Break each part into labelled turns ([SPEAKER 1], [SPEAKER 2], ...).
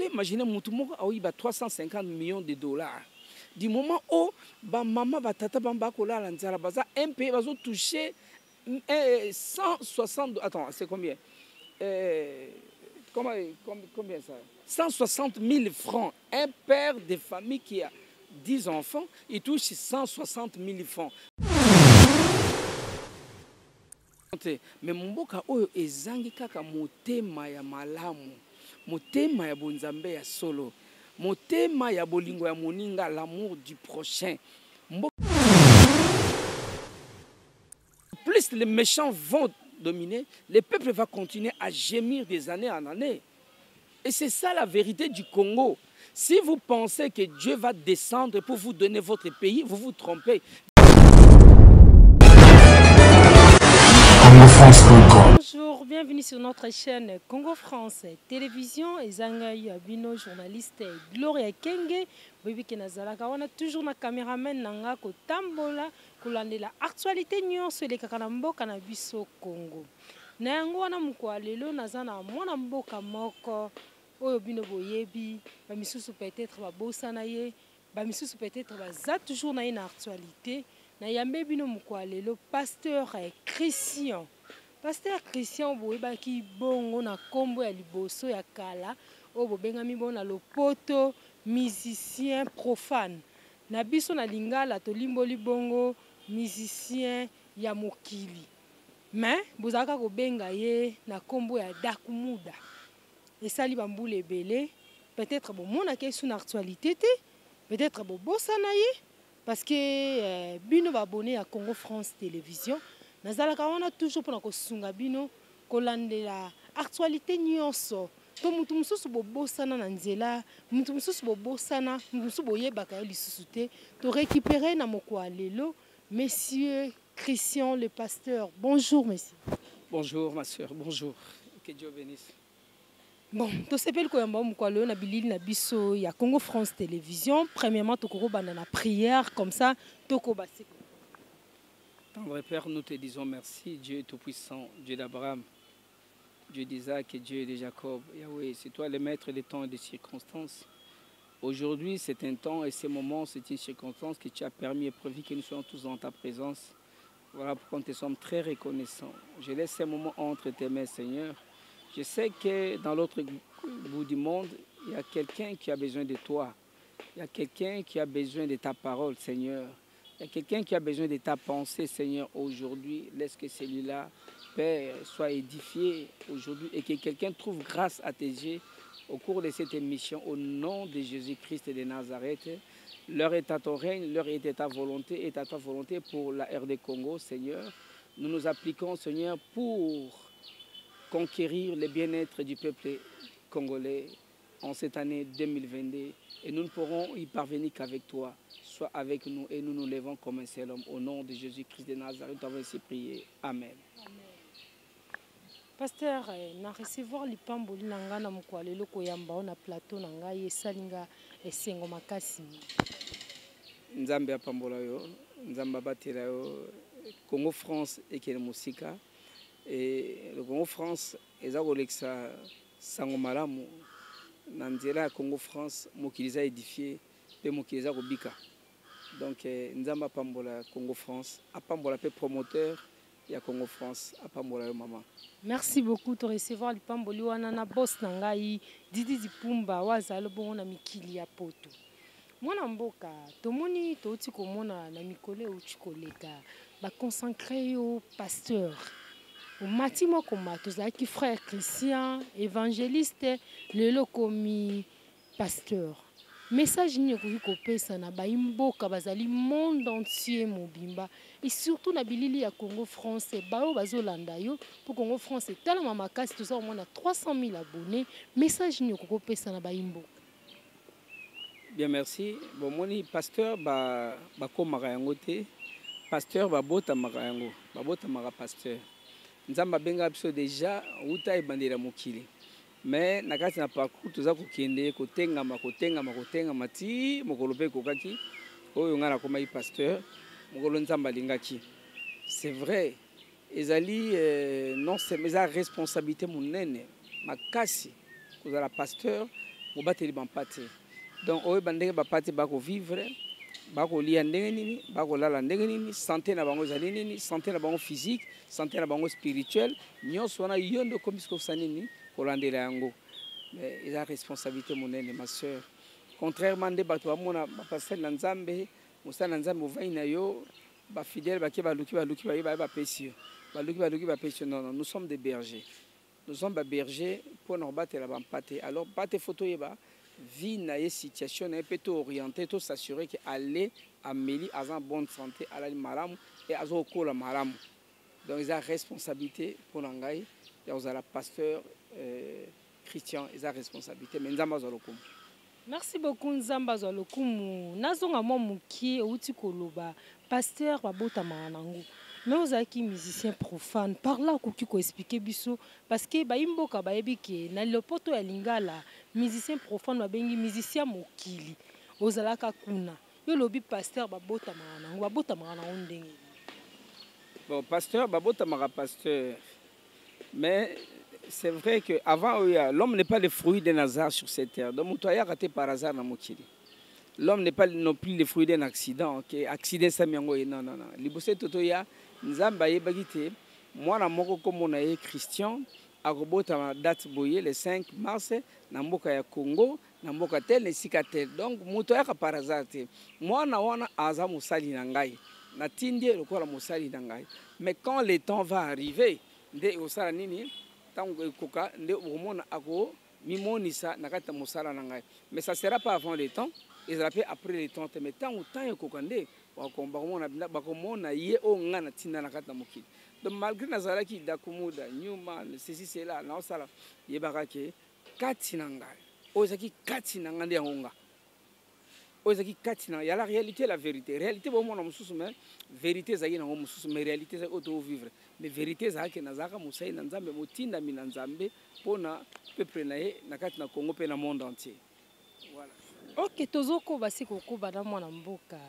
[SPEAKER 1] Imaginez Moutoumou a eu 350 millions de dollars. Du moment où maman va tata bamba kola lanzara baza un pays va toucher 160. Attends, c'est combien? Combien ça? 160 000 francs. Un père de famille qui a 10 enfants, il touche 160 000 francs. Mais mon boka oyo ezangi kaka motema ya malamu, motema ya bonzambe ya solo, motema ya bolingo ya moninga, l'amour du prochain. Plus les méchants vont dominer, le peuple va continuer à gémir des années en années. Et c'est ça la vérité du Congo. Si vous pensez que Dieu va descendre pour vous donner votre pays, vous vous trompez.
[SPEAKER 2] Bonjour, bienvenue sur notre chaîne Congo France Télévision et Zangaï Bino, journaliste Gloria Kenge. Bibi Kenazalaka, on a toujours na caméraman nanga ko tambola kolandela actualité nyonso le kakanambo kanabiso Congo. Na yango wana mukwa lelo nazana mwana mboka moko oyo bino boyebi ba misusu peut-être ba bosana ye, ba misusu peut-être baza toujours na une actualité. Na yambe bino mukwa lelo pasteur Christian. Pasteur Christian boyebaki bongo na kombo ya liboso ya kala oyo bobengami bona lopoto musicien profane. Na biso na lingala tolimboli bongo musicien ya mokili. Mais bozalaka kobenga ye na kombo ya Dakumuda. Esali bambula ebele, peut-être bomonaki sous actualité te, peut-être bobosana ye parce que bino babonné à Congo France Télévision. Nazalaka wana toujours pour kosunga bino kolandela actualité nyonso to mutu mususu bobosana na nzela mutu mususu bobosana mutu boyebaka lisusu te to récupérer na mokwa lelo monsieur Christian le pasteur. Bonjour monsieur.
[SPEAKER 1] Bonjour ma soeur, bonjour. Que Dieu bénisse.
[SPEAKER 2] Bon, to sepel ko yamba mokwa lelo na bilili na biso ya Congo France Télévision. Premièrement to ko bana na prière comme ça to ko basi.
[SPEAKER 1] Tendre Père, nous te disons merci, Dieu Tout-Puissant, Dieu d'Abraham, Dieu d'Isaac et Dieu de Jacob. Yahweh, c'est toi le maître des temps et des circonstances. Aujourd'hui, c'est un temps et ce moment, c'est une circonstance que tu as permis et prévu que nous soyons tous dans ta présence. Voilà pourquoi nous te sommes très reconnaissants. Je laisse ces moments entre tes mains, Seigneur. Je sais que dans l'autre bout du monde, il y a quelqu'un qui a besoin de toi. Il y a quelqu'un qui a besoin de ta parole, Seigneur. Il y a quelqu'un qui a besoin de ta pensée, Seigneur, aujourd'hui. Laisse que celui-là, Père, soit édifié aujourd'hui et que quelqu'un trouve grâce à tes yeux au cours de cette émission. Au nom de Jésus-Christ de Nazareth, l'heure est à ton règne, l'heure est à ta volonté, est à ta volonté pour la RD Congo, Seigneur. Nous nous appliquons, Seigneur, pour conquérir le bien-être du peuple congolais en cette année 2022. Et nous ne pourrons y parvenir qu'avec toi. Sois avec nous et nous nous levons comme un seul homme. Au nom de Jésus-Christ de Nazareth, nous avons ainsi prié. Amen.
[SPEAKER 2] Amen. Pasteur, na recevoir lipamboli nanga na mkwale loko yamba na plateau nanga yesalinga esengo makasi.
[SPEAKER 1] Nzambe apambola yo, nzamba batela yo, Congo France et Kenya Musika. Et le Congo France, eza koleksa sango malamu. Nanzela Congo France, mokiliza édifié, pe mokiliza kobika. Donc, Nzamba Pambola Congo France, Apambola pe promoteur, il y a Congo France, Apambola maman.
[SPEAKER 2] Merci beaucoup de recevoir le Pamboli wana na boss nangai Didi Dipumba wazalo bongo na mikili ya poto. Mwana mboka, tomoni toti komona na mikole uti koleka, ba consacrer au pasteur. Au matimo koma tozaki frère Christian, évangéliste, lelo komi pasteur. Message ni ko kopesa na baimboka bazali monde entier mobimba et surtout na bilili ya Congo France bao bazolanda yo pour Congo France tala mama kasi tout ça au moins 300 000 abonnés. Message ni ko kopesa na baimboka.
[SPEAKER 1] Bien merci. Bon moni pasteur ba komaka yango te. Pasteur ba bota maka yango. Ba bota maka pasteur. Nzamba benga biso déjà uta ebandela mokili. Mais nakati na parcours toza kokende kotengama ti mokolo pe kokaki oyo nga na koma pasteur mokolo nzamba lingaki. C'est vrai, ezali non c'est mes responsabilité monene makasi kozala pasteur bobateli bampate. Donc oyo bandenge bapate bako vivre, bako lia ndenge nini, bako lala ndenge nini, santé na bango ezali nini, santé na bango physique, santé na bango spirituel, nyonso wana yo nde okomisi kosa nini kolandela yango. Mais eza responsabilité monene ma sœur. Contrairement nde bato bamona bapasteur na Nzambe, mosala na Nzambe ovai na yo, bafidèle bake baluki bapesi yo. Baluki bapesi yo. Non, non, nous sommes des bergers. Nous sommes des bergers pour nous battre la bampate. Alors, battre photo yeba, vie na ye situation na peut orienter, tout s'assurer que aller amélie à en bonne santé, à la malam et à zo ko la malam. Donc, ils ont responsabilité pour n'angai. Ils ont la pasteur Christian, ils ont responsabilité. Mais nzamba zolokum.
[SPEAKER 2] Merci beaucoup Nzamba Zalokumu. Nazonga mo mukie outi koloba pasteur babota manango. Mais vous avez musicien profane. Par là ko expliquer biso parce que ba imboka ba yebike na lopoto ya lingala musicien profane ba bengi musicien mokili. Ozalaka kuna. Yo lobi pasteur babota manango ndenge.
[SPEAKER 1] Bon pasteur babota mara pasteur. Mais c'est vrai qu'avant, l'homme n'est pas le fruit d'un hasard sur cette terre. Donc, tu as raté par hasard dans Mokili. L'homme n'est pas non plus le fruit d'un accident. Okay? Accident, ça non, non, non. Libosé Totoya, Nzamba Yebagite, moi, na moko comme on a Christian, à Robota date boye le 5 mars, na mboka ya Congo, na mboka tel, ne sikatel. Donc, Moutoya par hasard. Moi, na wana aza musali nangai. Na tindie le quoi la musali nangai. Mais quand le temps va arriver, de osala nini? Mais ça ne sera pas avant le temps, et ça sera après le temps. Mais tant ou tant donc malgré Nazaraki, Dakumuda, Newman, ceci, c'est là, non, ça là, Yebarake, Katinanga, Ozaki Katinanga, Honga. Ozaki Katinanga, il y a la réalité, la vérité. Réalité, bon, mon mais vérité, Zagin, mais réalité, c'est auto-vivre. Mais vérité, c'est que Nazaka Moussaï, Nanzambe, Motinda, Minanzambe, pour le peuple nakat na Congo, et le monde entier. Voilà.
[SPEAKER 2] Ok, Tozoko, Basiko, Badamo, Namboka,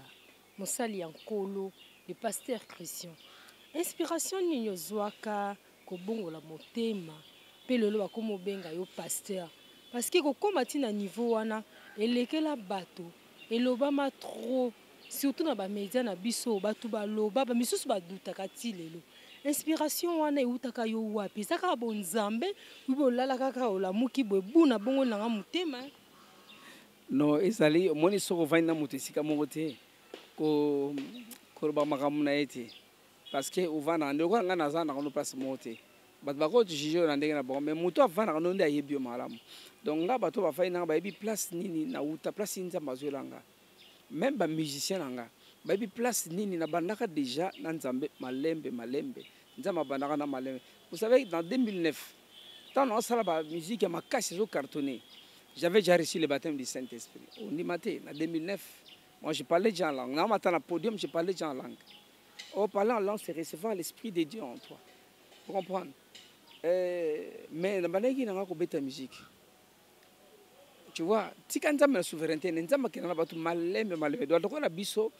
[SPEAKER 2] Moussali, Ankolo, le pasteur Christian. Inspiration, Nino Zwaka, Kobongo, la Motema, Pelolo, Akomo Benga, yo pasteur. Parce que combattre à niveau, et lesquels bateau, et l'Obama trop, surtout dans les médias, na biso, batuba, l'Obama, mais sous badouta, katilelo. Inspiration wana eutaka yo wapi saka bonzambe ubolala kaka ola muki bebuna bongo nanga mutema
[SPEAKER 1] no ezali moni soko vaina mutesika mongote ko ba makamu na ete parce que uvana ndoko nga nazana kono place mote bat bako juger na ndenge na bon mais muto avana kono nda yebio malamu donc nga bato ba faina ba yebi place nini na uta place nzamba zolanga même ba musicien nanga baby place nini na bandaka déjà na Nzambe malembe Nzamba bandaka na malembe. Vous savez dans 2009 quand on sala ba musique ya makasi zo cartonné j'avais déjà reçu le baptême du Saint-Esprit on dit maté en 2009 moi je parlais déjà en langue na matin na podium je parlais déjà en langue au parler en langue c'est recevoir l'esprit de Dieu en toi vous comprenez mais na bandaki na ko beta musique. Tu vois, si quand Nzamba la souveraineté, Nzamba qui n'a pas tout malembe. Donc on a biso,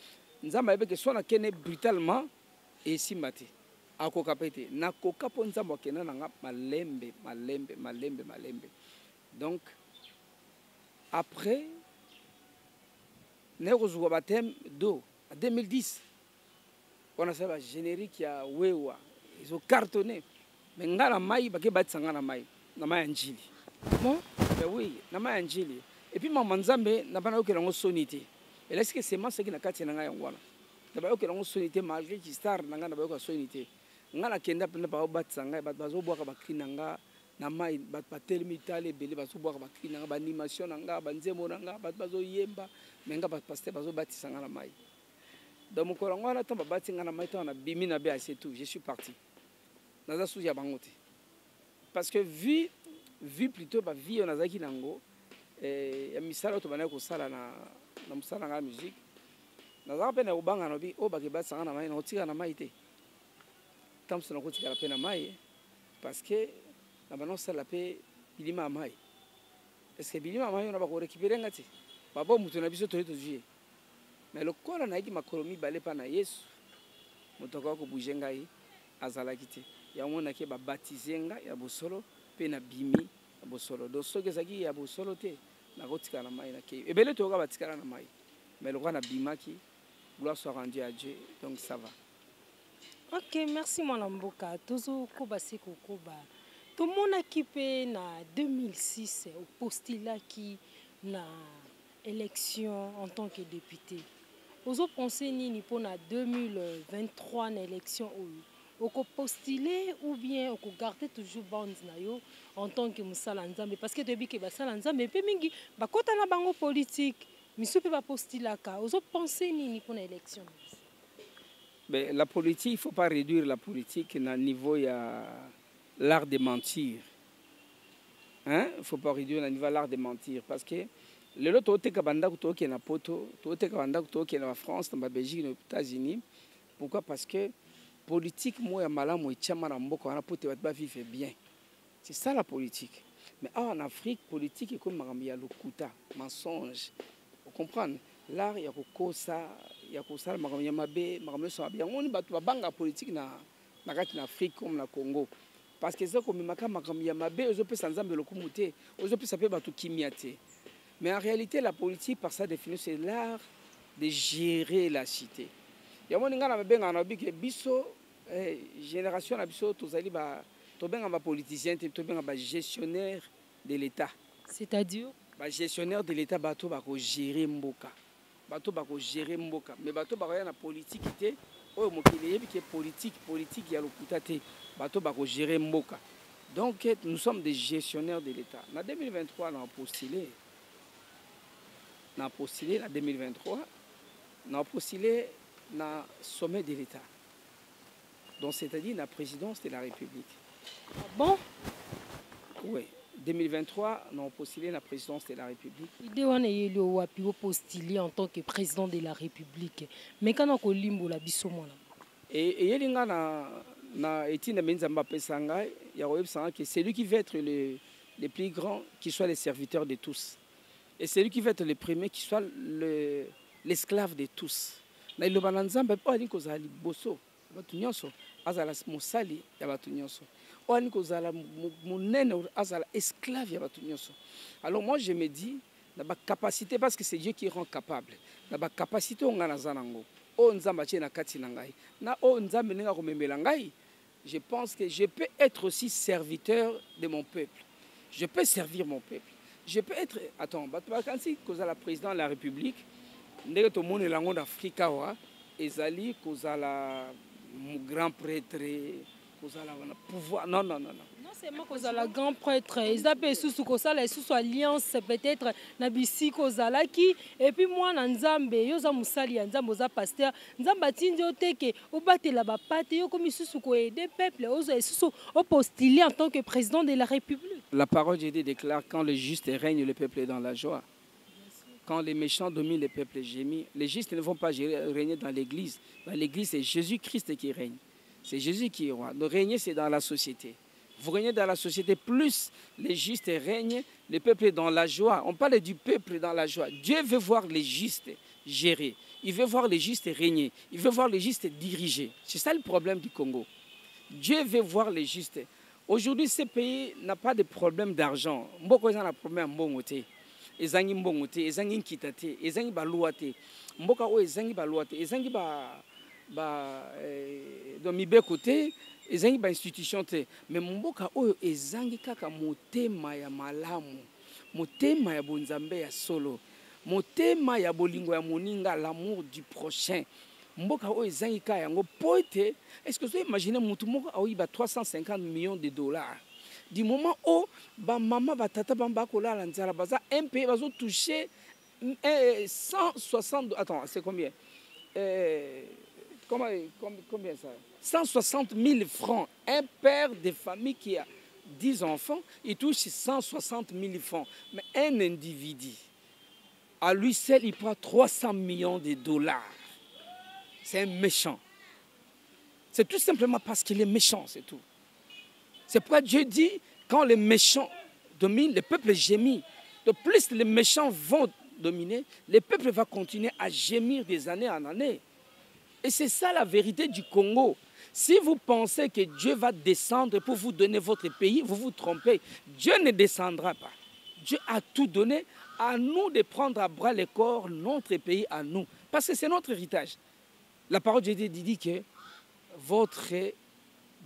[SPEAKER 1] Nzamba ebe que soit na brutalement et simbati. A koka pete, na koka po Nzamba qui n'a nga malembe. Donc après, ne reçoit baptême d'eau en 2010. On a fait un générique ya wewa, ils ont cartonné. Mais ngana mai ba ke batanga na mai njili.
[SPEAKER 2] Bon.
[SPEAKER 1] Mais oui, nama anjili. Et puis maman Nzambe n'a pas eu que l'on sonité. Et là, ce que c'est moi ce qui n'a qu'à tenir un wana. N'a pas eu que l'on sonité malgré qu'il star n'a pas eu que sonité. N'a la kenda n'a pas eu batsanga, bazo boire bakrinanga, nama batel mitale belé bazo boire bakrinanga, animation nanga, banzemo nanga, bazo yemba, menga pasteur bazo batisanga na mai. Dans mon corps on a tant batinga na mai tant na bimi na be assez tout. Je suis parti. Naza sous ya bangote. Parce que vu plutôt ba vie on a zaki nango ya misala to bana ko sala na musala nga musique na za pena ubanga no bi o ba ke ba sanga na mai no tika na mai te tam so na ko tika la pena mai parce que na bana sala pe bilima mai est-ce que bilima mai on ba ko récupérer ngati ba bo mutu na biso to juer mais le corps na ki makolomi balé pa na Yesu mutoko ko bouger ngai azala kiti ya mona ke ba baptiser nga ya bosolo pe na bimi bosolo do soki ezaki ya bosolo te nakotika na mai na kei. Ebele toka batikala na mai. Mais le roi na bimaki, gloire soit rendue à Dieu. Donc ça va.
[SPEAKER 2] Ok, merci mon amboka. Toujours koba siko koba. Tout le monde équipé na 2006 au postulat qui na élection en tant que député. Vous pensez ni pour na 2023 na élection ou postuler ou bien ou garder toujours bande na yo en tant que musala nzambe parce que depuis que basala nzambe pe mingi bakota na bango politique misu pe ba postulaka. Vous pensez ni pour na élection?
[SPEAKER 1] Mais la politique, il ne faut pas réduire la politique à un niveau, il y a l'art de mentir. Hein? Il ne faut pas réduire à niveau l'art de mentir. Parce que le lot qui est en Poto, qui est en France, en Belgique, aux États-Unis. Pourquoi? Parce que politique, moi, vivre bien. C'est ça la politique. Mais en Afrique, politique est comme un mensonge. Vous comprenez? L'art, il y a ça. Il y a ça, on banga politique na Afrique comme na Congo parce que ça comme makamiyamabe ozope sanzambe lokumute ozope sape batu kimiate. Mais en réalité la politique par sa définition c'est l'art de gérer la cité. Ya moni ngana benga na bike biso génération na biso tozali ba to benga ba politicien to benga ba gestionnaire de l'état.
[SPEAKER 2] C'est-à-dire
[SPEAKER 1] ba gestionnaire de l'état bato ba ko gérer mboka. Bato bako gérer mboka mais bato bako na politique té oyo mokili yebi ke politique ya lokuta té bato bako gérer mboka. Donc nous sommes des gestionnaires de l'état. En 2023 on a postulé en 2023 on a postulé na sommet de l'état. Donc c'est-à-dire la présidence de la République.
[SPEAKER 2] Ah bon?
[SPEAKER 1] Oui. 2023, nous avons postulé la présidence de la République.
[SPEAKER 2] L'idée on a postulé en tant que président de la République. Mais quand on a limbo la bisomona.
[SPEAKER 1] Et il y a c'est lui qui veut être le plus grand, qui soit le serviteur de tous. Et c'est lui qui veut être le premier, qui soit l'esclave de tous. Il y alors moi je me dis, la capacité, parce que c'est Dieu qui rend capable, la capacité on a je pense que je peux être aussi serviteur de mon peuple. Je peux servir mon peuple. Je peux être... Attends, quand c'est la présidente de la République, tout le monde est là en Afrique, ezali kozala grand prêtre kozala wana pouvoir non
[SPEAKER 2] seulement kozala grand prêtre ezape susu kosala susu alliance peut-être na bisi kozala ki et puis moi na nzambe yoza musali ya nzambe oza pasteur nzambe atindi oteke obatela ba pate yo komi susu ko aider peuple ozo susu au postuler en tant que président de la République.
[SPEAKER 1] La parole de Dieu déclare quand le juste règne le peuple est dans la joie. Quand les méchants dominent, le peuple gémit. Les justes ne vont pas régner dans l'église. Dans l'église, c'est Jésus-Christ qui règne. C'est Jésus qui est roi. Le régner, c'est dans la société. Vous régnez dans la société, plus les justes règnent, le peuple est dans la joie. On parle du peuple dans la joie. Dieu veut voir les justes gérer. Il veut voir les justes régner. Il veut voir les justes diriger. C'est ça le problème du Congo. Dieu veut voir les justes. Aujourd'hui, ce pays n'a pas de problème d'argent. Beaucoup ont un problème de ezangi mbongo te ezangi nkita te ezangi balua te mboka o ezangi balua te ezangi do mibeko te ezangi ba institution te mais mboka oyo ezangi kaka motema ya malamu motema ya bonzambe ya solo motema ya bolingo ya moninga l'amour du prochain mboka oyo ezangi ka yango poete est-ce que vous imaginez mutu moko aoyiba 350 millions de dollars. Du moment où maman batata bamba kola la nzala baza un pays bazo toucher 160 attends c'est combien combien ça 160 000 francs. Un père de famille qui a 10 enfants il touche 160 000 francs. Mais un individu à lui seul il prend 300 millions de dollars. C'est un méchant. C'est tout simplement parce qu'il est méchant, c'est tout. C'est pourquoi Dieu dit, quand les méchants dominent, le peuple gémit. De plus les méchants vont dominer, le peuple va continuer à gémir des années en années. Et c'est ça la vérité du Congo. Si vous pensez que Dieu va descendre pour vous donner votre pays, vous vous trompez. Dieu ne descendra pas. Dieu a tout donné à nous de prendre à bras le corps notre pays à nous. Parce que c'est notre héritage. La parole de Dieu dit que votre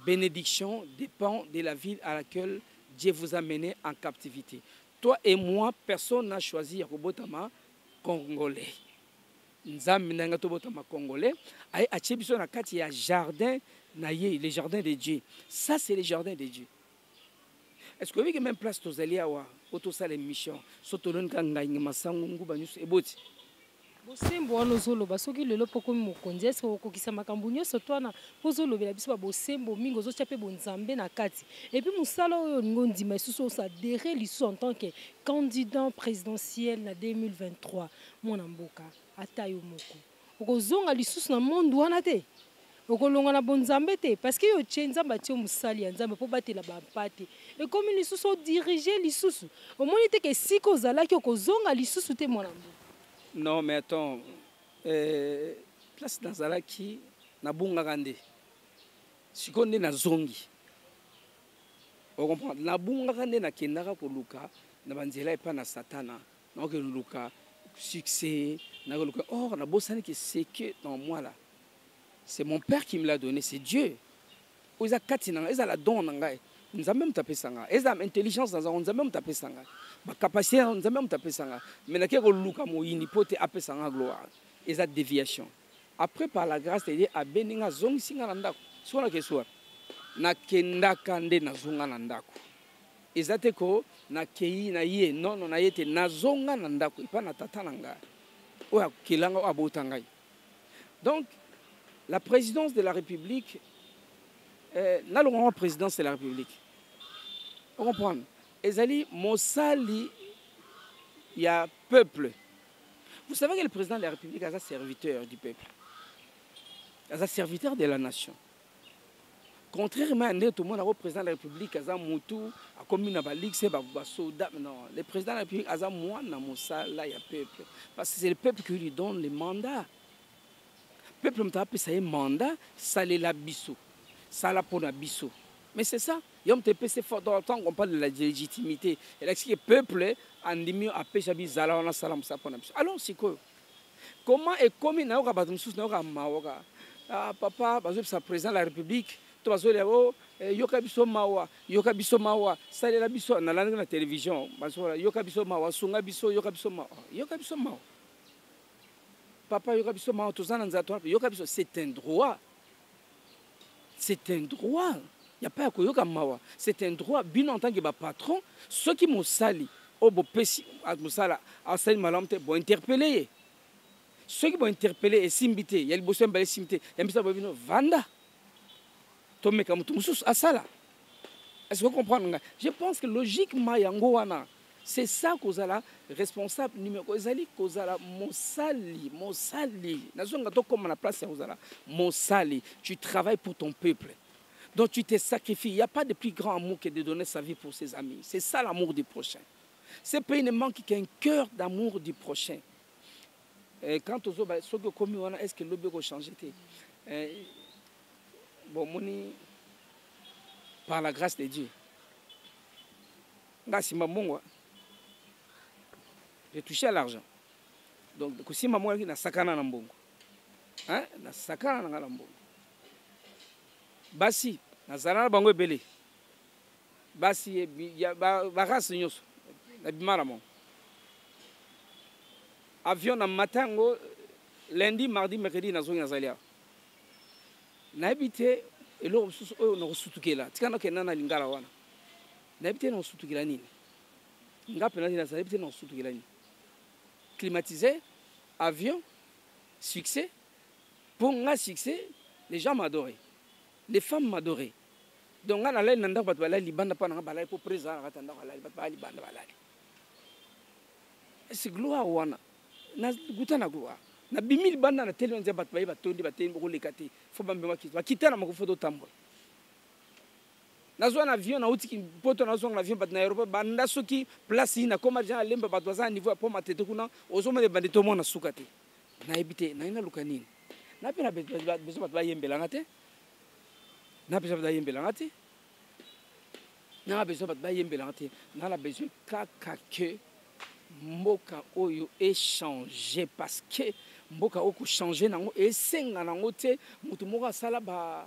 [SPEAKER 1] bénédiction dépend de la ville à laquelle Dieu vous a mené en captivité. Toi et moi, personne n'a choisi Robotama congolais. Nzambe nanga tobotama congolais ay atie biso na kati ya jardin na ye, les jardins de Dieu. Ça c'est les jardins de Dieu. Est-ce que vous avez même place tozali awa auto sala mission sotolon ka ngai masangu nguba nyusu eboti
[SPEAKER 2] bosembo wana ozoloba soki lelo poko mokonzi ese okokisa makambo nyonso twana pozolobela biso ba bosembo mingi ozotia mpe bonzambe na kati epuis mosala oyo olingi ondima lisusu osadere lisusu en tant que candidat présidentiel na 2023 mwana mboka ata yo moko okozonga lisusu na monde wana te okolonga na bonzambe te parce que yo tie nzambe atie mosali ya nzambe mpo batela bampa te ekomi lisusu odirige lisusu omoni te ke sika ozalaki okozonga lisusu te mwana mboka.
[SPEAKER 1] Non, mais attends, place Nazalaki, na bungaka nde. Sikonde na zongi. On comprend. Na bungaka nde na kendaka ko luka, na banzela epa na satana. Na ko luka succès, na ko luka. Or na bosani que c'est que dans moi là. C'est mon père qui me l'a donné, c'est Dieu. Oza katina, eza la don ngai. Nous avons même tapé ça. Ils ont intelligence dans un, nous avons même tapé ça. Ma capacité, nous avons même tapé ça. Mais na keko luka mo inipote apé ça gloire. Ils ont déviation. Après par la grâce de Dieu, a beninga zong singa nandako. Soit na keswa. Na kenda kande na zonga nandako. Ils ont ko na kei na ye non non na yete na zonga nandako. Ipa na tata nanga. Oya kilanga abotangai. Donc la présidence de la République, là le présidence de la République. On comprend. Ezali Mosali, il y a peuple. Vous savez que le président de la République est un serviteur du peuple. Il est un serviteur de la nation. Contrairement à tout le monde, le président de la République est un moutou, a commis une balique, c'est un soldat. Non, le président de la République est un moine, là, il y a peuple. Parce que c'est le peuple qui lui donne le mandat. Le peuple m'a appelé un mandat, ça l'est la bissou. Ça l'a pour la bissou. Mais c'est ça. C'est fort dans le temps qu'on parle de la légitimité. Et là, le peuple a dit à Péchabi Zala, salam, ça pour la bissou. Alors, c'est quoi? Comment est commis na oka batumsus na oka maoka? Ah, papa, ça président de la République. Toi, yoka biso mawa, ça l'est la biso, na la télévision. Yoka biso mawa, sunga biso, yoka biso mawa. Yoka biso mawa. Papa, yoka biso mawa, tout ça, yoka biso, c'est un droit. C'est un droit. Il n'y a pas à koyoka mawa. C'est un droit. Bien en tant que patron, ceux qui m'ont sali, au beau pessi, à Moussala, à Sali Malamte, vont interpeller. Ceux qui vont interpeller et s'imiter, il y a le besoin de s'imiter. Il y a le besoin de vanda. Tomé comme tout moussous à ça là. Est-ce que vous comprenez? Je pense que logiquement, c'est ça qu'on a la responsable numéro 1. Qu'on a la Mosali. Comme la place Mosali. Tu travailles pour ton peuple. Donc tu te sacrifies. Il n'y a pas de plus grand amour que de donner sa vie pour ses amis. C'est ça l'amour du prochain. Ce pays ne manque qu'un cœur d'amour du prochain. Et quant aux autres, est-ce que le bureau a changé? Bon, par la grâce de Dieu. J'ai touché à l'argent. Donc, si maman est sakana na mbongo. Hein? Na sakana na mbongo. Basi, na zana bango ebele. Basi ya ba race nyoso. Na bimara mon. Avion na matango lundi, mardi, mercredi na zongi na zalia. Na habité et l'eau na rosutukela. Tikana kenana lingala wana. Na habité na rosutukela nini? Ngape na na habité na rosutukela nini? Climatisé, avion, succès. Pour un succès, les gens m'adoraient. Les femmes m'adoraient. Donc, on a l'air d'être en train de se pour présent. C'est gloire. Na gloire. Na bimil banda na télé on dit batbaye batondi bateni boko lekate. Faut ba mbema kitwa. Kitana mako foto tambo. Nazo na avion na uti poto nazo na avion bat na Europe banda soki place ina koma ja lemba batwaza niveau po matete kuna ozoma de bandito mona sukate. Na ebite na ina lukanini. Na pena bezo batbaye yembela ngate. Na bezo batbaye yembela ngate. Na bezo batbaye yembela ngate. Na la bezo kaka que mboka oyo échanger parce que mboka oko changer nango esenga nango te mutu moko asala ba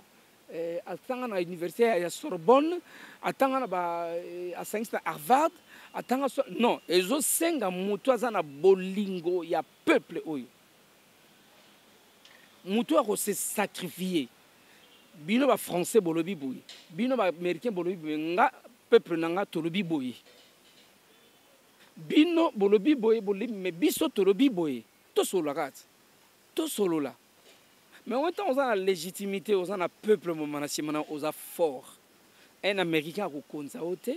[SPEAKER 1] atanga na université ya Sorbonne atanga na ba asangisa Harvard atanga non ezo senga mutu azana bolingo ya peuple oyo mutu ako se sacrifier bino ba français bolobi boye bino ba américain bolobi boye nga peuple nanga tolobi boye bino bolobi boye bolobi mais biso tolobi boye to solo rat to solo là mais en même temps on a la légitimité on a un peuple momanasimana on a fort un américain ko konza ote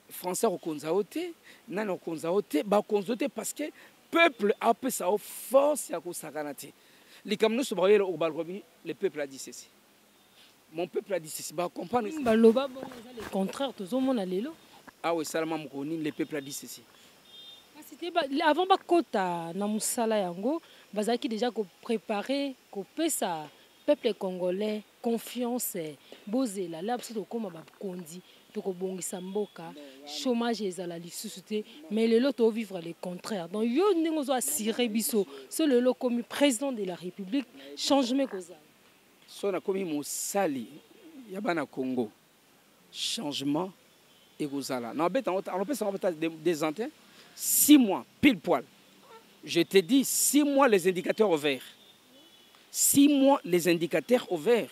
[SPEAKER 1] français ko konza ote nana ko konza ote ba konza ote parce que peuple a peu sa force ya ko sakanate likamno so bayelo o balrobi le peuple a dit ceci mon peuple a dit ceci ba comprendre
[SPEAKER 2] ba loba bon ça le contraire tout monde a lelo
[SPEAKER 1] ah oui salama mokoni le peuple a dit ceci
[SPEAKER 2] avant bakota na musala yango bazaki déjà ko préparer ko pesa peuple congolais confiance bozela la biso koma ba kondi to ko bongisa mboka chômage ezala lisusu te mais lelo to vivre le contraire donc yo ndingo zo assurer biso c'est lelo comme président de la République changement kozala
[SPEAKER 1] so na komi mosali ya bana Congo changement ekozala na beta on peut s'en des antennes 6 mois, pile poil. Je te dis, 6 mois les indicateurs au vert. 6 mois les indicateurs au vert.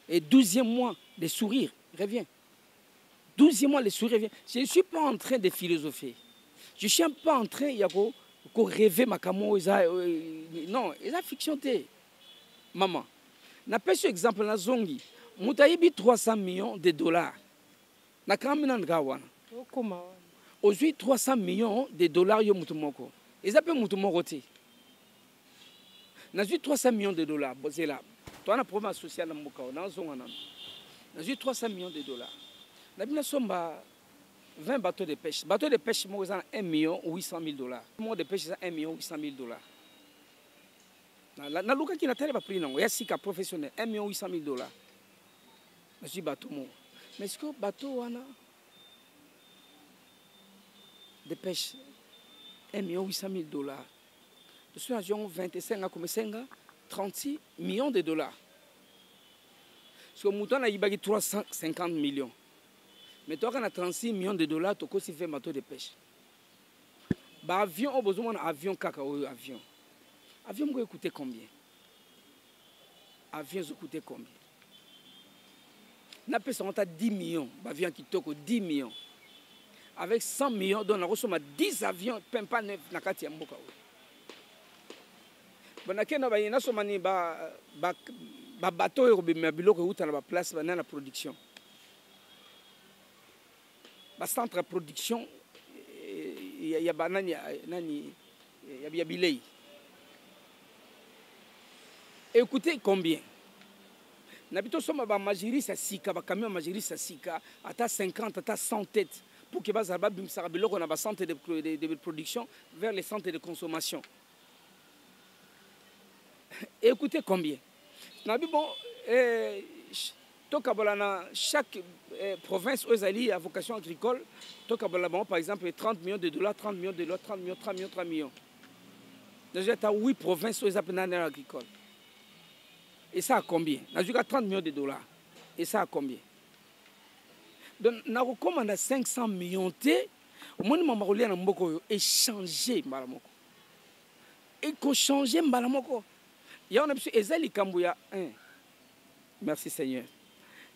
[SPEAKER 1] Et 12e mois, les sourires reviennent. 12e mois, les sourires reviennent. Je ne suis pas en train de philosopher. Je ne suis pas en train de rêver ma camo. Non, c'est la fiction. Maman, n'a pas ce exemple na zongi. Moutaïbi 300 millions de dollars. Na kamina ngawana.
[SPEAKER 2] Comment?
[SPEAKER 1] Aujourd'hui, 300 millions de dollars, yo mutumoko. Ils appellent mutumoko te. N'a 300 millions de dollars. C'est là. Toi, on a un problème social dans Mboka. On a 300 millions de dollars. N'a bien somba 20 bateaux de pêche. Bateaux de pêche, moi, ils ont 1 million 800 000 dollars. Moi, de pêche, ils ont 1 million 800 000 dollars. Na luka qui n'a pas pris non. Il y a 6 cas professionnels. 1 million 800 000 dollars. Je suis bateau. Mais est-ce que bateau, on a de pêche 1 million 800 000 dollars. Je suis à 25 à 36 millions de dollars. Parce que Mouton a eu 350 millions. Mais toi, on a 36 millions de dollars, tu as aussi fait un bateau de pêche. Bah, avion, on a besoin d'un avion, cacao, avion. Avion, ça coûte combien? Avion, ça coûte combien? On a payé 10 millions. Avion qui toque 10 millions. Avec 100 millions, donc on a 10 avions, pas 9 na kati ya mboka. Bonakena ba yena somani ba bateau yo bima biloko uta na ba place ba na production. Ba centre de production ya banani nani ya bilei. Écoutez combien. Nabito soma ba majiri sa sika ba camion majiri sa sika ata 50 ata 100 têtes. Pour que les on a un centre de production vers les centres de consommation. Écoutez combien. Bon, chaque province aux alliés à vocation agricole, par exemple 30 millions de dollars, 30 millions de dollars, 30 millions, 30 millions, 3 millions. Déjà, tu as 8 provinces aux agricoles. Et ça a combien? Tu as 30 millions de dollars. Et ça a combien? Donc, on a recommandé 500 millions de dollars et changer Mbalamoko. Et qu'on change Mbalamoko. Il y a un épisode, Ezali Kambouya 1. Merci Seigneur.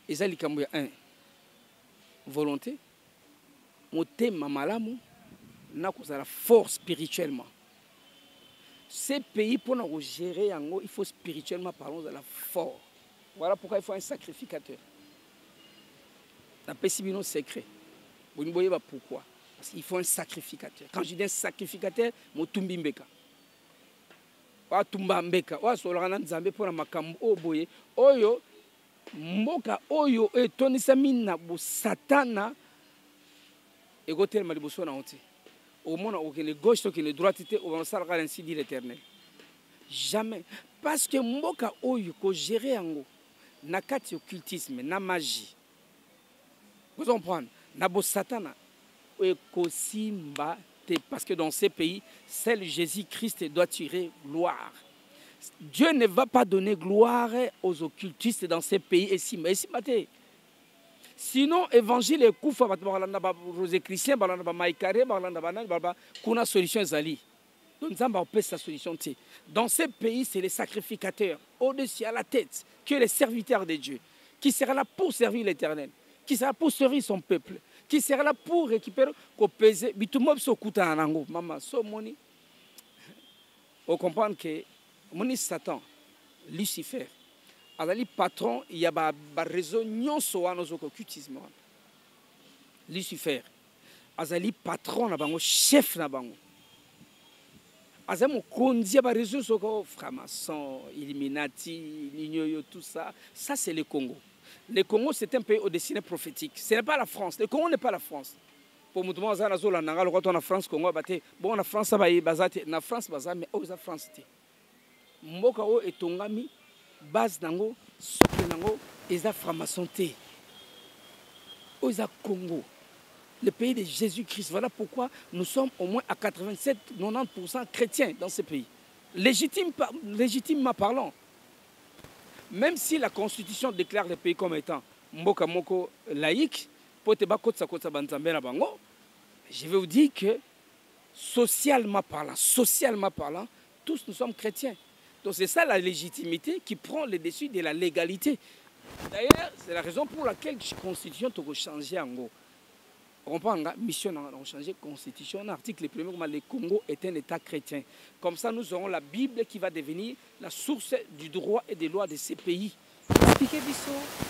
[SPEAKER 1] Ezali Kambouya 1. Volonté. Moté Mamalamu. N'a qu'à la force spirituellement. Ces pays, pour nous gérer, il faut spirituellement parler de la force. Voilà pourquoi il faut un sacrificateur. La pessimino secret. Vous ne voyez pas pourquoi. Parce qu'il faut un sacrificateur. Quand je dis un sacrificateur, je dis mbeka. Wa tumba mbeka. Wa solana nzambe pour makambo oboye. Oyo mboka oyo etonisa mina bo satana egotel maliboso na honte. Au monde où les gauche ou les droite étaient on s'arrête ainsi dit l'Éternel. Jamais parce que mboka oyo ko gérer ango na kati occultisme na magie. Vous comprenez? Nabo satana e kosimba parce que dans ces pays, seul Jésus-Christ doit tirer gloire. Dieu ne va pas donner gloire aux occultistes dans ces pays. Et si, sinon, l'évangile est koufa, les chrétiens, kuna solution ezali. Donc, nous avons sa solution. Dans ces pays, c'est les sacrificateurs, au-dessus à la tête, que les serviteurs de Dieu, qui sera là pour servir l'Éternel, qui sera pour servir son peuple, qui sera là pour récupérer, pour peser. Maman, so moni. On comprend que moni Satan, Lucifer, azali patron, il y a ba réseau nyonso wana occultisme. Lucifer, azali patron na bango, chef na bango. Azali mokonzi ba réseau soko franc-maçon, Illuminati, Nignoyo, tout ça. Ça c'est le Congo. Le Congo c'est un pays au destiné prophétique. Ce n'est pas la France. Le Congo n'est pas la France. Pour nous demander à la nanga le retour en France Congo baté. Bon en France ça va y bazate, na France baza mais aux France té. Mboka o etongami base nango soki nango eza franc-maçon té. Aux Congo. Le pays de Jésus-Christ. Voilà pourquoi nous sommes au moins à 87-90% chrétiens dans ce pays. Légitimement parlant. Même si la Constitution déclare le pays comme étant Mboka Moko laïque, je vais vous dire que socialement parlant, tous nous sommes chrétiens. Donc c'est ça la légitimité qui prend le dessus de la légalité. D'ailleurs, c'est la raison pour laquelle la Constitution doit changer en gros. On comprend la mission a changé la Constitution. L'article 1er, le Congo est un État chrétien. Comme ça, nous aurons la Bible qui va devenir la source du droit et des lois de ces pays.
[SPEAKER 2] Expliquez-vous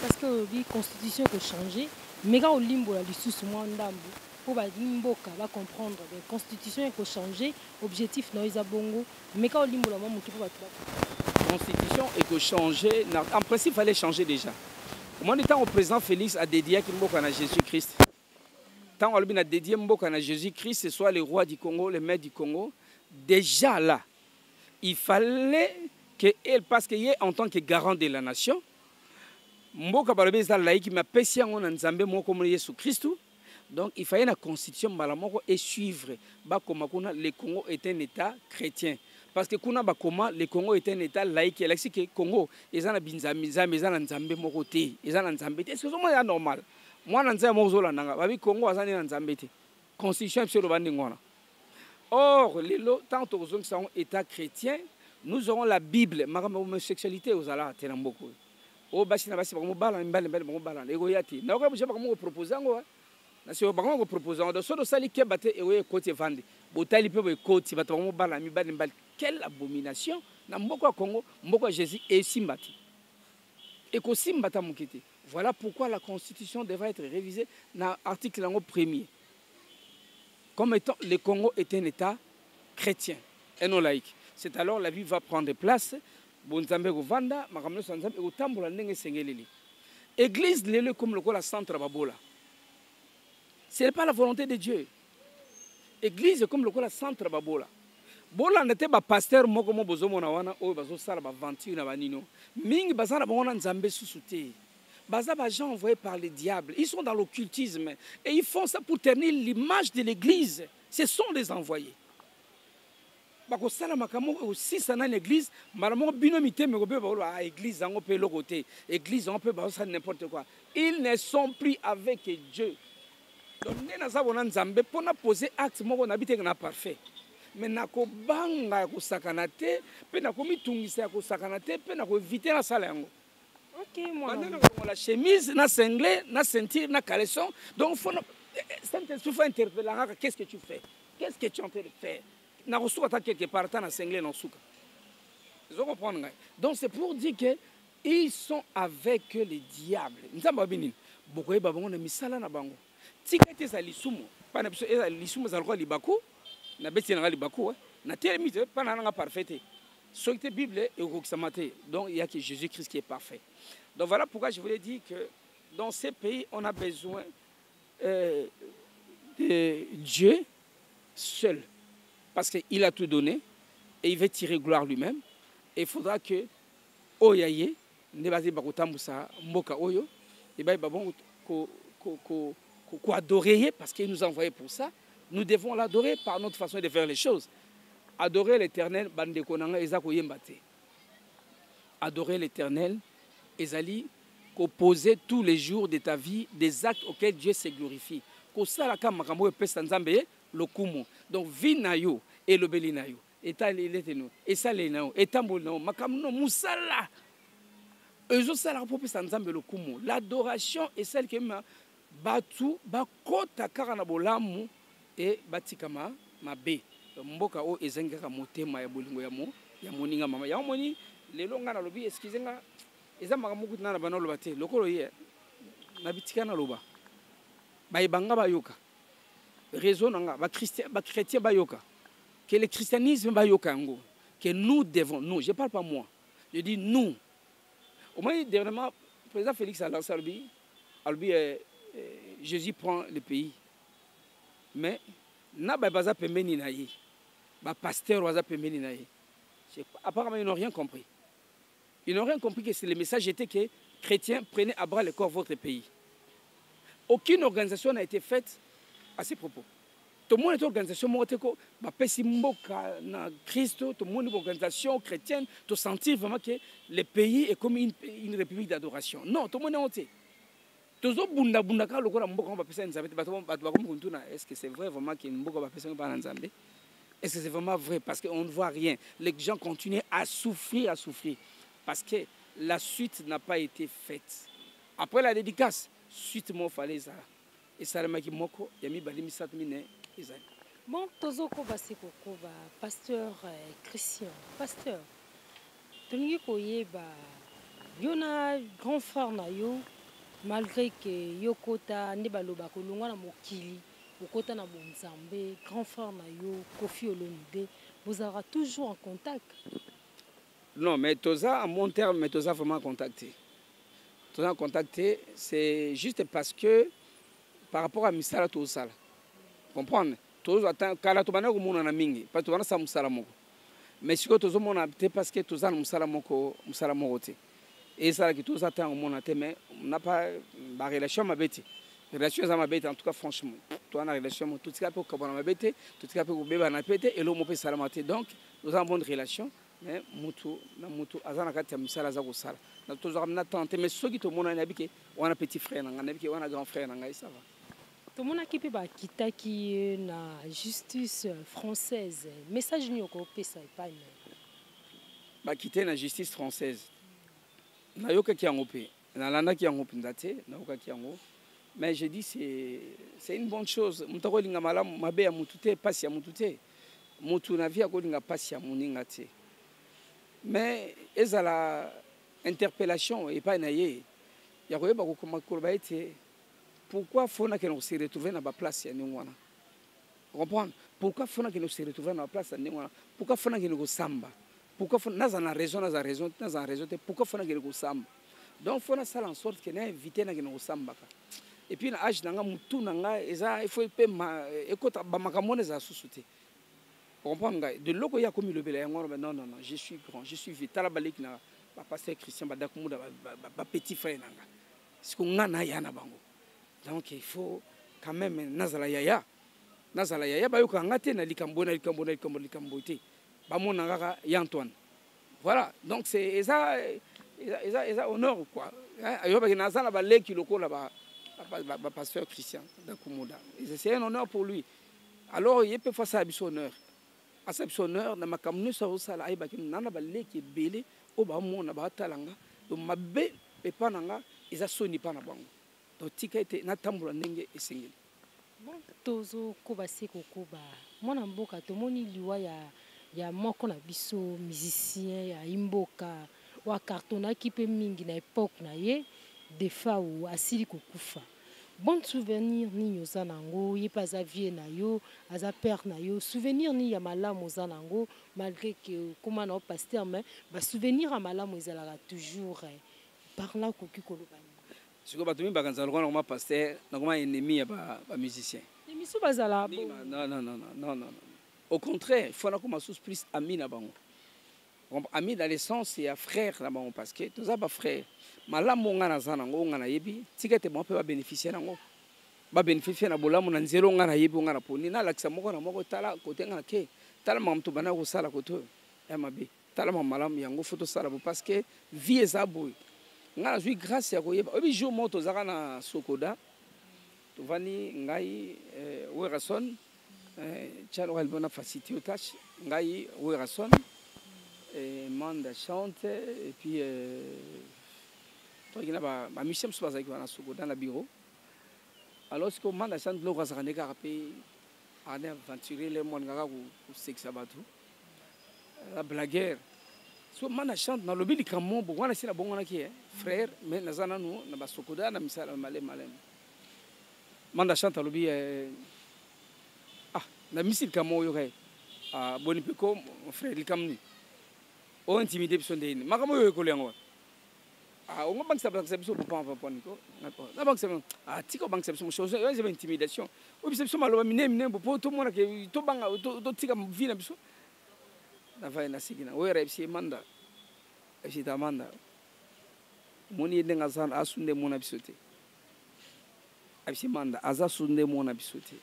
[SPEAKER 2] parce que la Constitution a changé, mais quand on limbo la lisusu mwandambu pour limboka va comprendre la Constitution a changé, objectif non isa bongo, mais quand on limbo la maman pour
[SPEAKER 1] la Constitution a changé. En principe, il fallait changer déjà. Au moment où le président Félix a dédié à Jésus-Christ. Tant qu'on a dédié à Jésus-Christ, ce soit le roi du Congo, le maître du Congo, déjà là, il fallait qu'elle, parce qu'il est en tant que garant de la nation, donc il fallait la constitution et suivre. Le Congo est un État chrétien. Parce que le Congo est un État laïque. Le Congo est un État c'est normal. Moi, je suis un Congo, je suis un constitution. Or, tant que nous sommes un État chrétien, nous aurons la Bible. Ma homosexualité aux ala beaucoup. Oh, basi na basi bango bala mbale bala. Ego yati. Na ko buje bango proposer ngo. Na se bango proposer ngo. So do sali ke bate ewe côté vande. Botali pe be côté bate bango bala mi bale mbale. Quelle abomination na mboko Congo, mboko Jésus et simbati. Et ko simbata mukiti. Voilà pourquoi la Constitution devrait être révisée dans l'article 1er. Comme étant le Congo est un État chrétien et non laïque. C'est alors la vie va prendre place. Église, comme le centre Babola. Ce n'est pas la volonté de Dieu. Église comme le centre Babola. Bola n'était pas pasteur, moi comme bozomo na wana, oh bazo sala ba venture na banino. Mingi bazana ba wana nzambe susute. Bazaba gens envoyés par le diable. Ils sont dans l'occultisme et ils font ça pour ternir l'image de l'église. Ce sont des envoyés. Bakosala makamo aussi ça dans l'église, malamo binomité me gobe ba église en peut le côté, église on peut ba ça n'importe quoi. Ils ne sont plus avec Dieu. Donc nena za bona nzambe pona poser acte moko na biteka na parfait. Mais nako banga ko sakanate, pe nako mitungisa ko sakanate, pe nako éviter la sala yango.
[SPEAKER 2] OK, moi.
[SPEAKER 1] La chemise, na cinglet, na ceinture, na caleçon. Donc faut tu fais interpeller, qu'est-ce que tu fais? Qu'est-ce que tu es en train de faire? Na reçu ta quelque part na cinglet na souka. Vous comprenez? Donc c'est pour dire que ils sont avec le diable. Nzamba binini. Bokoye babongo na misala na bango. Tikete za lisumu. Pana biso eza lisumu za lokwa libaku. Na beti na libaku, na telemite pana na parfaite. Soki Bible et Roxamate. Donc il y a que Jésus-Christ qui est parfait. Donc voilà pourquoi je voulais dire que dans ces pays, on a besoin de Dieu seul. Parce qu'il a tout donné et il veut tirer gloire lui-même. Et il faudra que Oyaye, Nebazi Bakotambusa, Mboka Oyo, et bien, ko adorer parce qu'il nous a envoyé pour ça. nous devons l'adorer par notre façon de faire les choses. Adorer l'Éternel, adorer l'Éternel, ezali qu'opposer tous les jours de ta vie des actes auxquels Dieu se glorifie. Kosalaka makambo epesa nzambe lokumu. Donc vie na yo et le beli na yo. Eta leteno, esale na yo, etambol na yo, makambo no musala. Ezo sala pour pesa nzambe lokumu. L'adoration est celle qui m'a batu bakota kara na bolamu et batikama mabe. Mboka o ezengaka motema ya bolingo ya moninga mama. Ya moni lelo nga na lobi excusez nga eza makambo kutina na bana loba te lokolo ye na bitika na loba bayibanga bayoka raison nga ba chrétien bayoka que le christianisme bayoka ngo que nous devons nous je parle pas moi je dis nous au moins dernièrement le président Félix a lancé albi Jésus prend le pays mais na baza pembeni na ye ba pasteur waza pembeni na ye apparemment ils n'ont rien compris. Ils n'ont rien compris que le message était que chrétiens, prenez à bras le corps votre pays. Aucune organisation n'a été faite à ces propos. Tout le monde est une organisation, Christ, tout le monde est une organisation chrétienne, de sentir vraiment que le pays est comme une république d'adoration. Non, tout le monde est honté. Est-ce que c'est vrai vraiment qu'il y a une personne qui est-ce que c'est vraiment vrai? Parce qu'on ne voit rien. Les gens continuent à souffrir, parce que la suite n'a pas été faite. Après la dédicace, suite mon fallait ça. Et ça m'a dit moko, yami balimi satmine ezali.
[SPEAKER 2] Bon, tozoko basiko koba pasteur Christian, pasteur. Tongi koyeba yona grand frère na yo malgré que yokota ndebaloba kolongwa na mokili. Okota na bonzambe, grand frère na yo Kofi Olomide, vous aurez toujours en contact.
[SPEAKER 1] Non, mais Toza, à mon terme, mais Toza vraiment contacté. Toza contacté, c'est juste parce que par rapport à Misala Tosala. Comprendre? Toza attend kala to bana ko mona na mingi, pas to bana sa musala moko. Mais si ko tozo mona te parce que Toza na musala moko te. Et ça que Toza attend au mona te mais on n'a pas la relation mabeti. Relation za mabeti en tout cas franchement. Toi na relation tout ce qui a pour kabana mabeti, tout ce qui a pour beba na pété et l'homme peut salamate. Donc nous avons bonne relation. Mais mutu azana kati ya misala za kosala na tozaka na tante mais soki to mona na bike wana petit frère na ngana bike wana grand frère na ngai ça va
[SPEAKER 2] to mona kipe ba kitaki na justice française message nyoko pesa epai
[SPEAKER 1] ba kité na justice française na yoka ki yango pe na landa ki yango pindate na yoka ki yango mais je dis c'est une bonne chose mutako linga malamu mabe ya mutute pasi ya mutute mutu na via ko linga pasi ya muninga te. Mais ils ont l'interpellation et pas naïe. Il y a beaucoup de pourquoi faut que nous se retrouvions dans la place Vous comprenez? Pourquoi faut que nous se retrouvions dans la place pourquoi faut que nous samba? Pourquoi faut nous avons raison, pourquoi faut que nous samba? Donc faut faire en sorte que nous éviter que nous samba. Et puis l'âge nanga mutu nanga il faut pas écouter bamakamone za susute. De l'eau ya comme le belé non je suis grand je suis vite la balek na pasteur Christian badakumu ba petit frère nanga ce qu'on a na yana bango donc il faut quand même nazala yaya ba yoka ngate na likambo te ba mona ngaka ya Antoine voilà donc c'est ça honneur quoi ayoba ki nazala balek lokola ba pasteur Christian badakumu c'est un honneur pour lui alors il peut faire ça à son honneur à cet honneur na makamnu sa osala ay bakim nana baleki belé o ba mona ba talanga do mabe pe pananga eza soni pana bango do tika ete na tambula ndenge esengeli
[SPEAKER 2] bon tozo ko basiko ko ba mona mboka to moni liwa ya moko na biso musicien ya imboka wa cartona ki pe mingi na époque na ye defa ou asili kokufa. Bon souvenir ni yozanango, y pas à vie na yo, aza père na yo, souvenir ni ya malamu zanango, malgré que comme on pasteur mais ba souvenir à malamu ezalaka toujours par là koki kolobani.
[SPEAKER 1] Ce que batumi bakanza lokona comme pasteur, na comme ennemi ya ba musicien.
[SPEAKER 2] Ennemi so bazala.
[SPEAKER 1] Non. Au contraire, il faut na comme sous plus ami na bango. Ami dans le sens c'est un frère là bango parce que tous ça ba frère. Malamu nga na zanango nga na yebi, tikete mo pe ba bénéficier nango. ba bénéficier na bolamu na nzelo nga na yebi nga na poni na lakisa moko na moko tala côté nga ke tala mamto bana ko sala côté ya mabe tala mamalam yango photo sala parce que vie eza boy nga na zui grâce ya koyeba obi jour moto zaka na Sokoda to vani ngai Werason chalo albona facilité au tâche ngai Werason Manda chante et puis toi qui n'a pas ma mission se passe avec na Sokoda na bureau alors ce que Manda chante lo ka sakane ka pe ana aventurer les monde ngaka ku sexa batu la blagueur so Manda chante na lobi likamo bo wana sina bongo na ki frère mais nazana no na ba Sokoda na misala malem Manda chante lobi na misil kamo yo kay boni pe ko frère likamni o intimidé biso ndeni makamo yo ko lengo o ngobang sa biso papa ko na bang sa tiko bang sa biso chose yo c'est intimidation o biso maloba mine bo to mona ke to banga to tika vina biso na vai na sigina o era biso Manda biso ta Manda moni ndenga zan asunde mona biso te biso Manda aza sunde mona biso te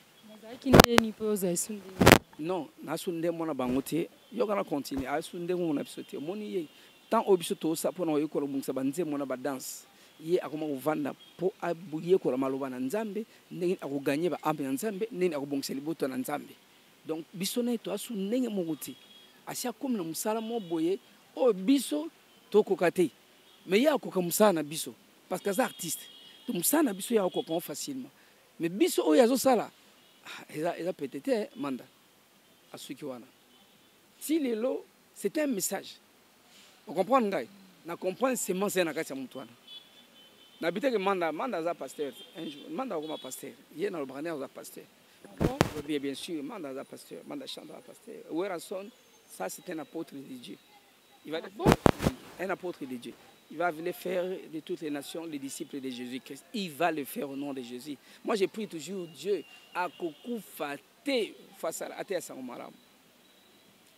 [SPEAKER 1] non na sunde mona bangote yo kana continue a sunde mona bisote moni ye tant obiso to sa pona yo ko bungisa banze mona ba dance ye akoma uvanda po abuye ko maloba na nzambe ndenge akuganye ba ambe na nzambe ndenge akubungisa liboto na nzambe donc biso na to asu ndenge mokuti asia comme na musala mo boye o biso to kokate mais ya ko musala na biso parce que za artiste to musala na biso ya ko facilement mais biso o yazo sala eza peut-être Manda à ceux qui wana si lelo c'est un message on comprend ngai na comprendre seulement c'est na kati ya mutwana na biteke Manda za pasteur un jour Manda comme pasteur il est dans le braneur za pasteur bien sûr Manda za pasteur Manda chante za pasteur Werason ça c'est un apôtre de Dieu il va un apôtre de Dieu il va venir faire de toutes les nations les disciples de Jésus-Christ. Il va le faire au nom de Jésus. Moi, je prie toujours Dieu. Akoku fate face à la sangomalam.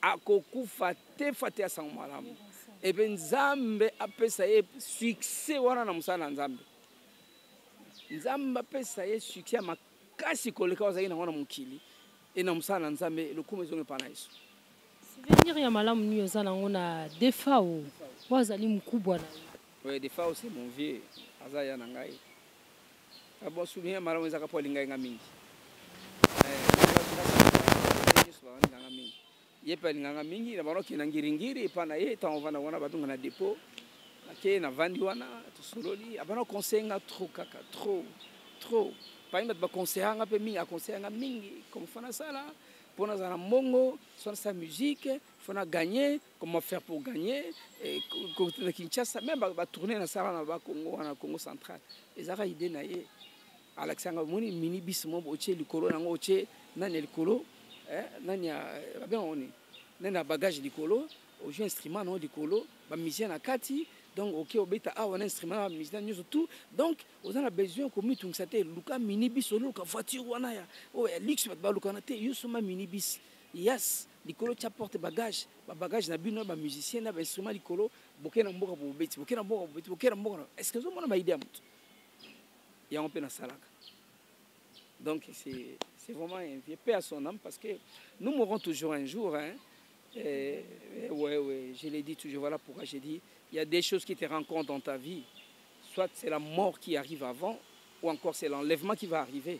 [SPEAKER 1] Akoku fate à sangomalam. Et bien, Nzambe appelle ça succès wana na musala Nzambe. Nzambe appelle ça succès makasi koleka ozali na wana mukili. Et na musala Nzambe le kumezonge pana Yesu.
[SPEAKER 2] Souvenir ya malamu niyo za na defao. Wazali mkubwa na
[SPEAKER 1] oui des fois c'est mon vieux azaya na ngai bon souvenir malamu ezaka po linga nga mingi ye pa linga mingi na baroki na ngiringiri pa na ye tant vana wana batunga na dépôt na na vandi wana to sololi abana conseiller trop kaka trop pa imba ba conseiller nga pe mingi a conseiller nga mingi comme fana sala pour nous en mongo sur sa musique faut na gagner comment faire pour gagner et côté de Kinshasa même ba tourner na sala na ba Congo na Congo central ezaka idée na ye Alexandre moni mini bis mo oche likolo na oche nani likolo nani ba on nani bagage likolo au jeu instrument no likolo ba musicien na kati donc ok obeta un instrument ba musicien nous tout donc on a besoin comme tout ça luka mini bis solo ka voiture wana ya o luxe ba luka na te yusuma mini bis yes likolo cha porte bagage ba bagage na bino ba musicien na ba instrument likolo bokena mboka bo beti bokena mboka est-ce que vous mona ba idée mutu ya on peut na salaka donc c'est vraiment un vieux paix à son âme parce que nous mourrons toujours un jour hein. Ouais, je l'ai dit toujours, voilà pourquoi j'ai dit, il y a des choses qui te rencontrent dans ta vie, soit c'est la mort qui arrive avant, ou encore c'est l'enlèvement qui va arriver.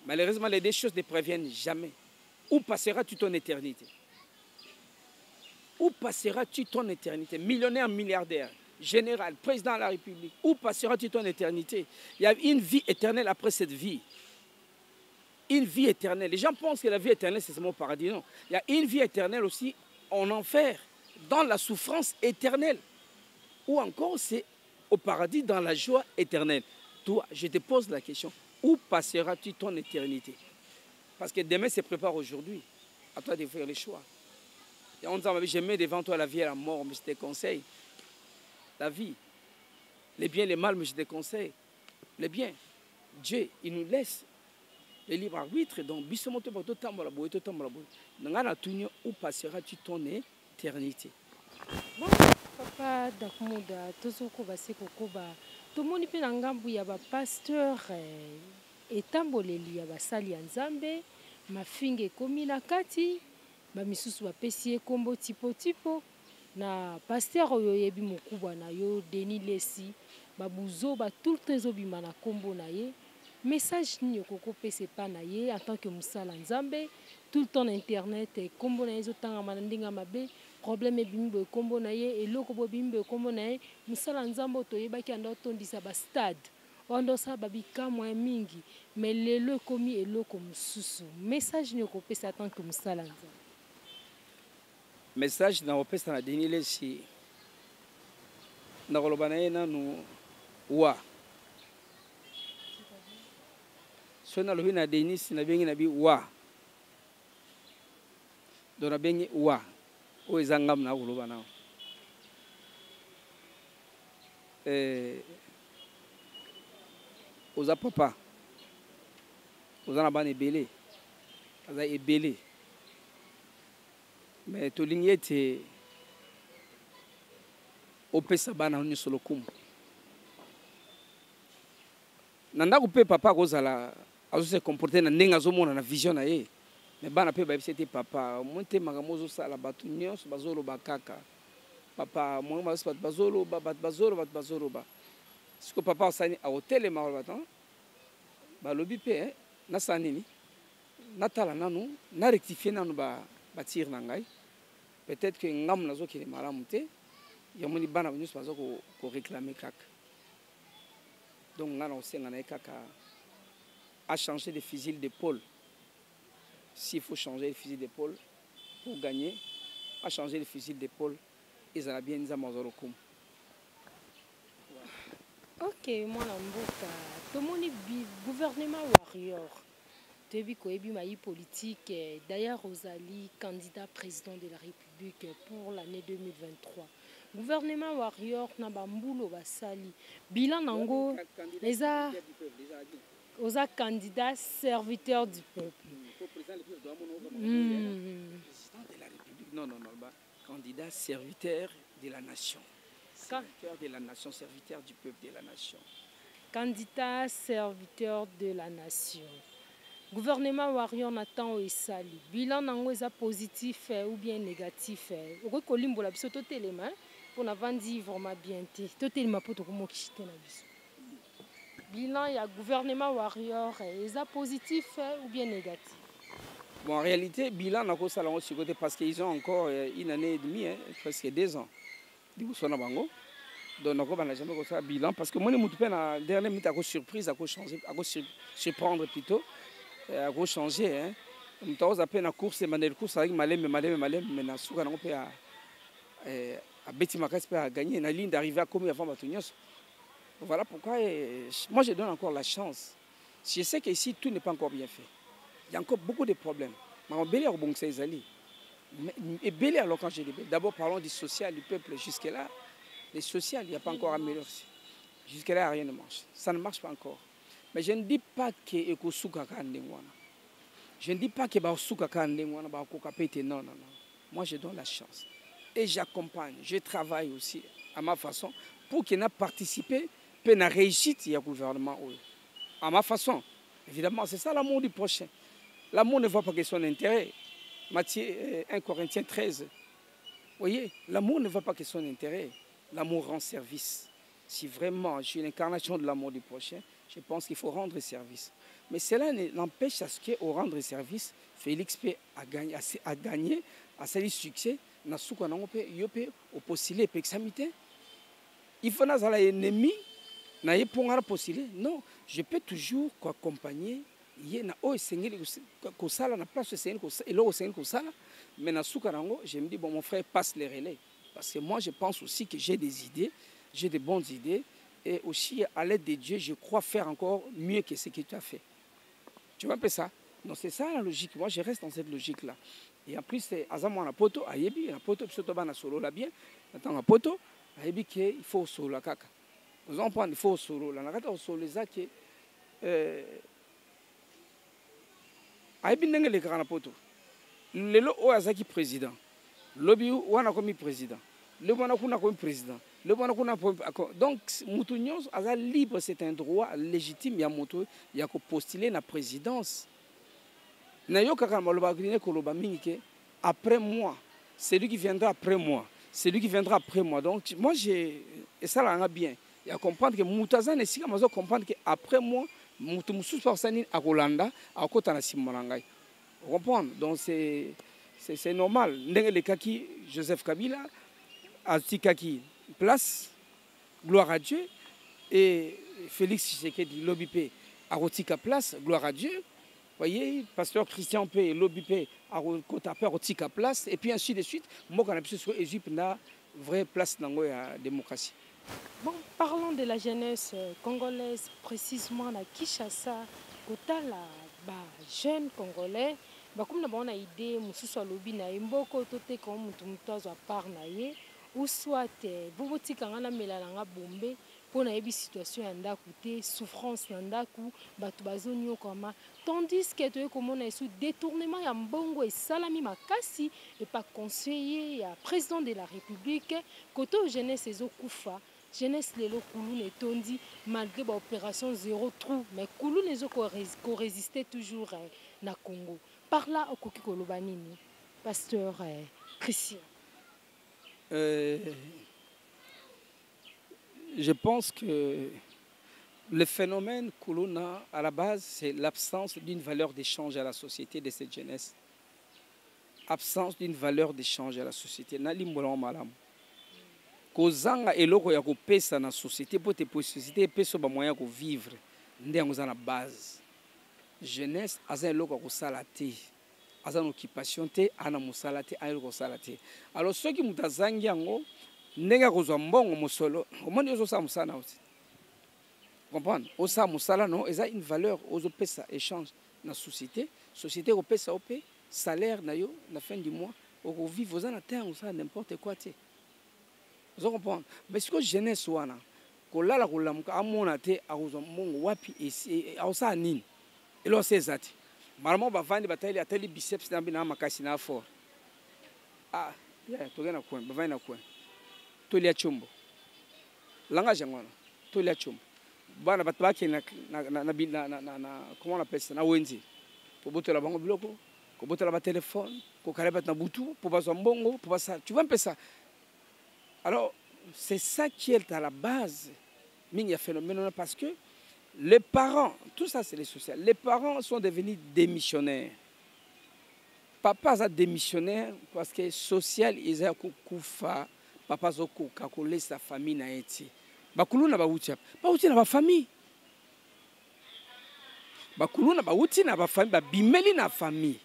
[SPEAKER 1] Malheureusement, les deux choses ne préviennent jamais. Où passeras-tu ton éternité? Où passeras-tu ton éternité? Millionnaire, milliardaire, général, président de la République, où passeras-tu ton éternité? Il y a une vie éternelle après cette vie. Une vie éternelle. Les gens pensent que la vie éternelle, c'est seulement au paradis. Non. Il y a une vie éternelle aussi en enfer, dans la souffrance éternelle. Ou encore, c'est au paradis, dans la joie éternelle. Toi, je te pose la question, où passeras-tu ton éternité? Parce que demain se prépare aujourd'hui. À toi de faire les choix. Et on dit, je mets devant toi la vie et la mort, mais je te conseille. La vie, les biens et les mal, mais je te conseille. Les biens, Dieu, il nous laisse le libre arbitre, donc, où passeras-tu ton éternité?
[SPEAKER 2] Bon, papa Dakmuda, Tozoko Baseko Koba, tout le monde peut en gambouiller, pasteur, etamboleli ya basali ya nzambe mafinga ekomi na kati bamisusu bapesi ye kombo tipo na paster oyo oyebi mokubwa na yo Denis Lesi babuzoba tout le temps ezobima na kombo na ye message nini okokopesa epa na ye en tant que mosala nzambe tout le temps na internet kombo na ye ezotangama na ndenge mabe problème ebimi boye kombo na ye eloko boye ebimi boye kombo na ye mosala nzambe oyo toyebaki anda otondisa bastade oyo osala babikamwa mingi mais lelo ekomi eloko mosusu message nini okopesa en tant que mosala nzambe
[SPEAKER 1] message na opesa na Denis Lesi na koloba na ye nanu wa so na lobi na Denis na bengi na bi wa do na bengi wa o ezangam na koloba na oza papa oza na bana ebele aza ebele mais tolingi ete opesa bana nyonso lokumu na ndako mpe papa akozala azose comporter na ndenge azomona na vision na ye mais bana mpe bayebisi ete papa mo te makambo ozosala bato nyonso bazoloba kaka papa mo bato bazoloba siko papa osani aotelema bato balobi mpe nasala nini natala nanu na rectifier nanu batire na ngai peut-être que ngam nazokende malamu te yamoni bana nyonso baza koréclame kaka donc nga na osenga na ye kaka a changer de fusil d'épaule s'il faut changer de fusil d'épaule pour gagner a changer de fusil d'épaule ezala bien nzambe aza lokumu.
[SPEAKER 2] ok mwana mboka tomoni gouvernement warrior toyebi koyebi mayi politique d'ailleurs ozali candidat président de la République pour l'année 2023 gouvernement warrior na bambulo basali bilan nango eza oza candidat serviteur du peuple
[SPEAKER 1] président de la République non candidat serviteur de la nation serviteur de la nation serviteur du peuple de la nation
[SPEAKER 2] candidat serviteur de la nation gouvernement warrior na temps esali bilan nango eza positif ou bien négatif okoki kolimbola biso totelema mpona vandi vraiment bien te totelema mpo tokomokisi te na biso bilan ya gouvernement warrior eza positif ou bien négatif
[SPEAKER 1] bon en réalité bilan nakosala yango sikoyo te parce qu'ils ont encore une année et demie presque 2 ans liboso na bango donc nakobana jamais kosala bilan parce que moni mutu mpe na dernière minute akosurprise akochanger akosurprendre plutôt akochanger moto akoza mpe na course emandeli course azalaki malembe mais na suka nango mpe abeti makasi mpe agagné na ligne d'arrivée akomi avant bato nyonso voilà pourquoi moi je donne encore la chance je sais que ici tout n'est pas encore bien fait il y a encore beaucoup de problèmes makambo ebele ya kobongisa ezali ebele alors quand je dis d'abord parlons du social du peuple jusque là le social il n'y a pas encore amélioré jusque là rien ne marche ça ne marche pas encore. Mais je ne dis pas que ekosuka kandengwana. Je ne dis pas que baosuka kandengwana bakoka pete non. Moi je donne la chance et j'accompagne, je travaille aussi à ma façon pour qu'il n'a participé pe na réussite ya gouvernement à ma façon. Évidemment, c'est ça l'amour du prochain. L'amour ne voit pas que son intérêt. Matthieu 1 Corinthiens 13. Vous voyez, l'amour ne voit pas que son intérêt. L'amour rend service. Si vraiment je suis l'incarnation de l'amour du prochain, je pense qu'il faut rendre service. Mais cela n'empêche à ce qu'au rendre service, Félix P a gagné, a sali succès, na souka nango pe yope au postulé pe examité. Il faut nazala ennemi na yepongara postulé. Non, je peux toujours accompagner yé na o sengeli ko sala na place sengeli ko elo sengeli ko sala, mais na souka nango, je me dis bon mon frère passe les relais parce que moi je pense aussi que j'ai des idées, j'ai de bonnes idées. Et aussi, à l'aide de Dieu, je crois faire encore mieux que ce que tu as fait. Tu vois un peu ça? Donc c'est ça la logique. Moi, je reste dans cette logique-là. Et en plus, c'est Azamou na poto, ayebi, na poto, puis surtout na solo là bien. Attends, na poto, ayebi qu'il faut solo la kaka. Nous allons prendre, il faut solo. La nakata solo les que ayebi n'enge le kana poto. Le lo o azaki président. Lobi wana komi président. Le wana kuna komi président. Le bon donc Moutounion a libre, c'est un droit légitime. Il y a Moutou, il y a postuler la présidence. Après moi, c'est lui qui viendra après moi. C'est lui qui viendra après moi. Donc moi j'ai et ça là bien. Il y a comprendre que Moutazan et si on comprendre que après moi, Moutou Moussous Forsani à Rolanda, à côté de Simonangai. Vous comprenez? Donc c'est normal. Les kaki Joseph Kabila a Tikaki place, gloire à Dieu, et Félix Tshisekedi l'Obipé a Rotika place, gloire à Dieu. Voyez, pasteur Christian P. l'Obipé a Rotika place, et puis ainsi de suite. Moi, quand on a pu sur Égypte, on a vraie place dans la démocratie.
[SPEAKER 2] Bon, parlons de la jeunesse congolaise, précisément à Kinshasa, côté la jeune congolais. Comme on a idée, mususu alobi na mboko tote comme mutu azo part na ye ou soit boboti kangana melalanga bombe pour na yebi situation ya ndaku te souffrance na ndaku bato bazonyo kama tandis que to komona sous détournement ya mbongo et salami makasi et pas conseiller ya président de la République côté jeunesse ezokufa jeunesse lelo kulu ne tondi malgré ba opération zéro trou mais kulu nezo ko résister toujours na Congo. Par là, au Koki Kolobanini, pasteur Christian.
[SPEAKER 1] Je pense que le phénomène Kuluna, à la base, c'est l'absence d'une valeur d'échange à la société de cette jeunesse. Absence d'une valeur d'échange à la société. Nali mbola malam. Kozanga eloko ya kopesa na société pour te société peso ba moyen ko vivre. Ndengo za na base. Jeunesse aza eloko ko salate aza occupation te ana musala te ayelo sala te alors ceux qui mutazangi yango ndenga kozwa mbongo mosolo omoni ozo sa musala aussi comprendre osa musala non eza une valeur ozo pesa échange na société ko pesa op salaire na yo la fin du mois oko vivre oza na terre osa n'importe quoi te ozo comprendre mais ce que jeunesse wana kolala kolamuka amona te akozwa mbongo wapi esi osa nini et là, c'est ça. Malheureusement, bavandi batali atali biceps na bina makasi na fort. Ah, yeah, togena coin, bavandi na coin. Tolia chumbo. Langa jangwana. Tolia chumbo. Bana batbaki na comment on appelle ça na wenzi. Pour botter la bango biloko, pour botter la téléphone, pour kalebat na butu, pour bazo mbongo, pour basa. Tu vois un peu ça. Alors, c'est ça qui est à la base. Mingi ya phénomène parce que les parents, tout ça c'est les social. Les parents sont devenus démissionnaires. Papa est démissionnaire parce que social, ils ont koufa. Papa a collé sa famille na eti. Bakulu na ba wuti. Ba wuti na ba famille. Bakulu na ba wuti na ba famille, ba bimeli na famille.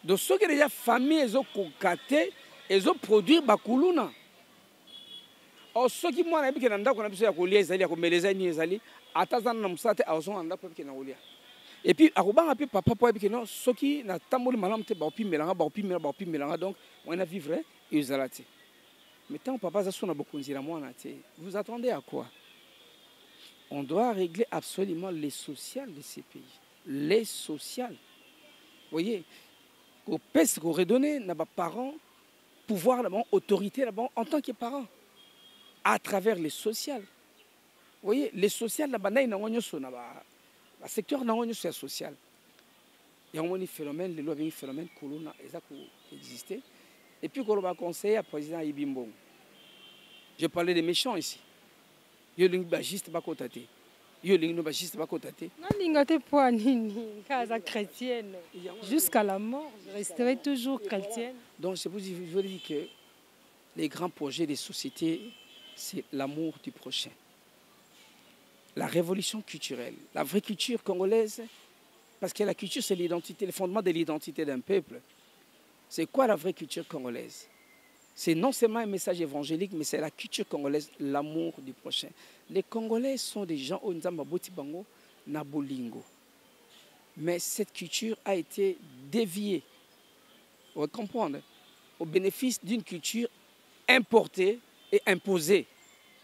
[SPEAKER 1] Donc ceux qui déjà famille ils ont kokate, ils ont produit bakulu na. Or ceux qui moi na bi ke na ndako na biso ya kolia ezali ya komeleza ni ezali. Et puis, papa non, ce qui n'a pas donc on a vivre mais tant papa vous attendez à quoi? On doit régler absolument les sociales de ces pays. Les sociales. Vous voyez, qu'on pèse, qu'on redonne à nos parents pouvoir, autorité en tant que parents, à travers les sociales. Vous voyez, les sociales, le secteur social. Il y a un phénomène, le lobbying phénomène qui existait. Et puis, quand on va conseiller à président Ibimbo, je parlais des méchants ici. Il y a des bagistes qui
[SPEAKER 2] chrétienne. Jusqu'à la mort, je resterai toujours chrétienne.
[SPEAKER 1] Donc, je vous dis que les grands projets des sociétés, c'est l'amour du prochain. La révolution culturelle, la vraie culture congolaise, parce que la culture, c'est l'identité, le fondement de l'identité d'un peuple. C'est quoi la vraie culture congolaise? C'est non seulement un message évangélique, mais c'est la culture congolaise, l'amour du prochain. Les Congolais sont des gens au Nzambaboti Bango, Nabolingo. Mais cette culture a été déviée, vous comprenez, au bénéfice d'une culture importée et imposée.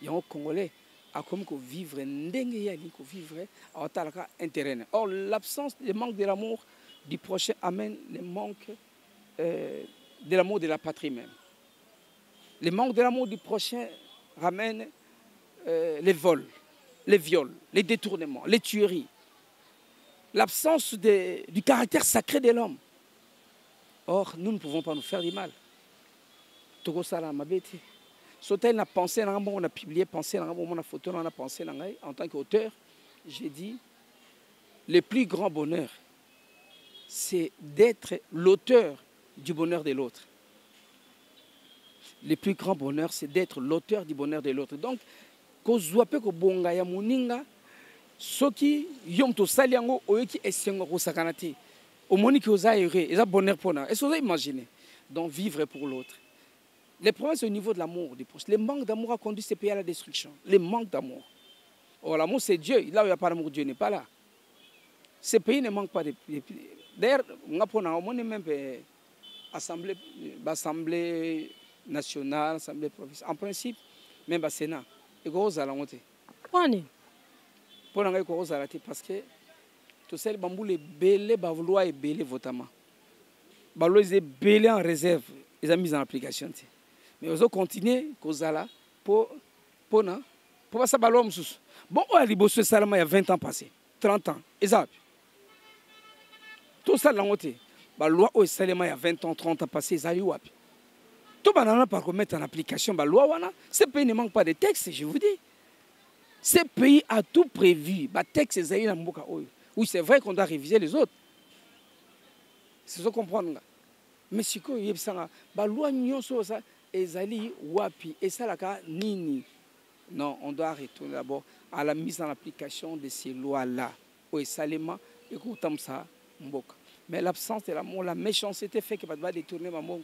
[SPEAKER 1] Il y a un Congolais à comme vivre vivre intérêt. Or, l'absence, le manque de l'amour du prochain amène le manque de l'amour de la patrie même. Le manque de l'amour du prochain ramène les vols, les viols, les détournements, les tueries, l'absence du caractère sacré de l'homme. Or, nous ne pouvons pas nous faire du mal. Togo Sala Mabete. Sautel n'a pensé, on a publié, pensé, on a photo, on a pensé, en tant qu'auteur, j'ai dit, le plus grand bonheur, c'est d'être l'auteur du bonheur de l'autre. Le plus grand bonheur, c'est d'être l'auteur du bonheur de l'autre. Donc, kozwa pe ko bonga ya muninga, soki yom to saliango oyoki esengo ko sakanati. Au moni ki oza heureux, eza bonheur pour nous. Est-ce que vous avez imaginé? Donc, vivre pour l'autre. Les problèmes, c'est au niveau de l'amour du proche. Le manque d'amour a conduit ces pays à la destruction. Le manque d'amour. Or, l'amour, c'est Dieu. Là où il n'y a pas d'amour, Dieu n'est pas là. Ces pays ne manquent pas de... D'ailleurs, on est même assemblée nationale, assemblée provinciale. En principe, même au Sénat. Et qu'on a la honte. Pour parce que tout ça, les belé, bavlois et belé votamment. Bavlois est belé en réserve. Ils ont mis en application. Mais ils ont continué pour passer à l'homme. Bon, on a dit que ça il y a 20 ans passés, 30 ans. Tout ça, la loi il y a 20 ans, 30 ans passés, ils ont dit. Tout le monde par mettre en application la loi. Ce pays ne manque pas de textes, je vous dis. Ce pays a tout prévu. Les textes, oui, c'est vrai qu'on doit réviser les autres. C'est ce qu'on comprend. Mais si vous avez la loi, ezali wapi et ça la nini. Non, on doit retourner d'abord à la mise en application de ces lois-là. Oui, salima, écoutons ça, mboka. Mais l'absence de l'amour, la méchanceté fait que va détourner maman.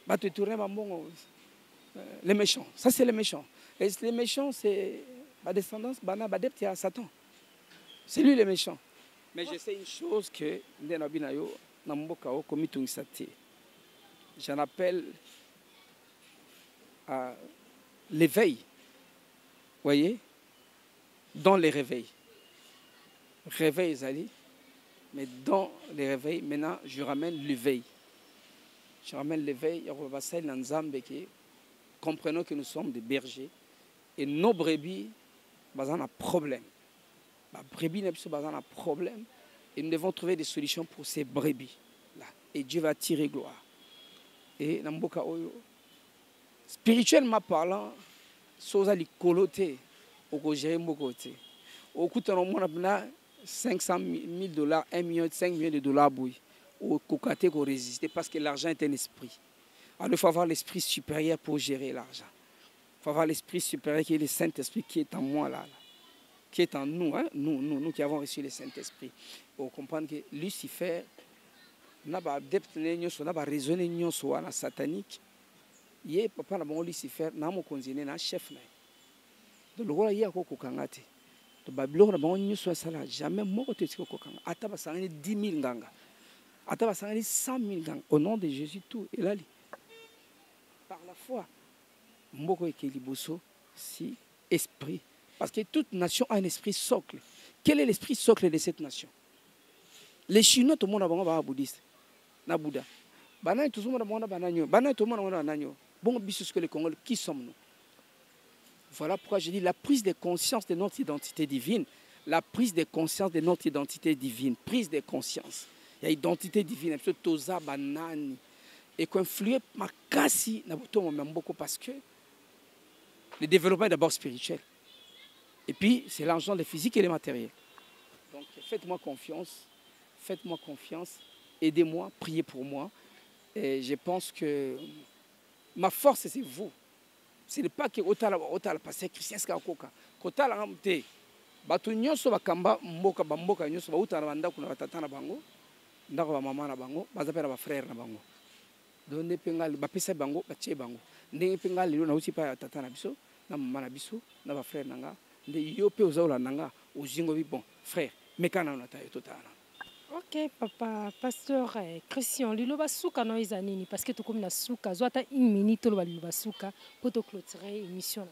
[SPEAKER 1] Va détourner maman. Les méchants, ça c'est les méchants. Et les méchants, c'est ma descendance, badepti à Satan. C'est lui le méchant. Mais je sais une chose que j'en appelle à l'éveil. Voyez, dans les réveils. Réveil, Zali. Mais dans les réveils, maintenant, je ramène l'éveil. Je ramène l'éveil. Comprenons que nous sommes des bergers. Et nos brebis, ont un problème. Les brebis ont un problème. Et nous devons trouver des solutions pour ces brebis-là. Et Dieu va tirer gloire. Et Namboka Oyo, spirituellement parlant, soza li kolote, oko gérer mokote. Au coût de 500 000 $, 1 million, 5 millions de dollars, au kokate ko résister parce que l'argent est un esprit. Alors il faut avoir l'esprit supérieur pour gérer l'argent. Il faut avoir l'esprit supérieur qui est le Saint-Esprit qui est en moi là. Qui est en nous, hein? Nous qui avons reçu le Saint-Esprit. Pour comprendre que Lucifer n'a pas raisonné satanique. Yé papa na bon Lucifer na mo konzine na chef na. De lokola yé ko kokanga te. To babilo na bon nyuso sala jamais moko te ko kokanga. Ata ba sangani 10 000 nganga. Ata ba sangani 100 000 nganga au nom de Jésus tout et là par la foi mboko ekeliboso si esprit parce que toute nation a un esprit socle. Quel est l'esprit socle de cette nation? Les Chinois tout le monde a un bouddhiste. Na Bouddha. Banane tout le monde a un bananyo. Banane tout le monde a un bananyo. Bon, que les Congolais, qui sommes-nous? Voilà pourquoi je dis la prise de conscience de notre identité divine. La prise de conscience de notre identité divine. Prise de conscience. Il y a identité divine. Toza banani. Et qu'influer ma kasi na beaucoup parce que le développement est d'abord spirituel. Et puis, c'est l'argent, le physique et le matériel. Donc, faites-moi confiance. Faites-moi confiance. Aidez-moi. Priez pour moi. Et je pense que ma force, c'est vous. Ce n'est pas que otala passer Christian Skakoka. Kotala ngamte. Batu nyonso bakamba mboka bamboka nyonso ba utana banda kuna batata na bango. Ndako ba mama na bango, bazapela ba frère na bango. Donne pengal ba pesa bango, ba tie bango. Ndenge pengal lelo na uti pa tata na biso, na mama na biso, na ba frère nanga. Nde yo pe ozaola nanga, ozingo bi bon, frère, mekana na tayo totala.
[SPEAKER 2] Ok, papa, pasteur Christian, liloba souka no izanini parce que tu comme na souka, zoata 1 minute lo liloba souka pour te clôturer émission.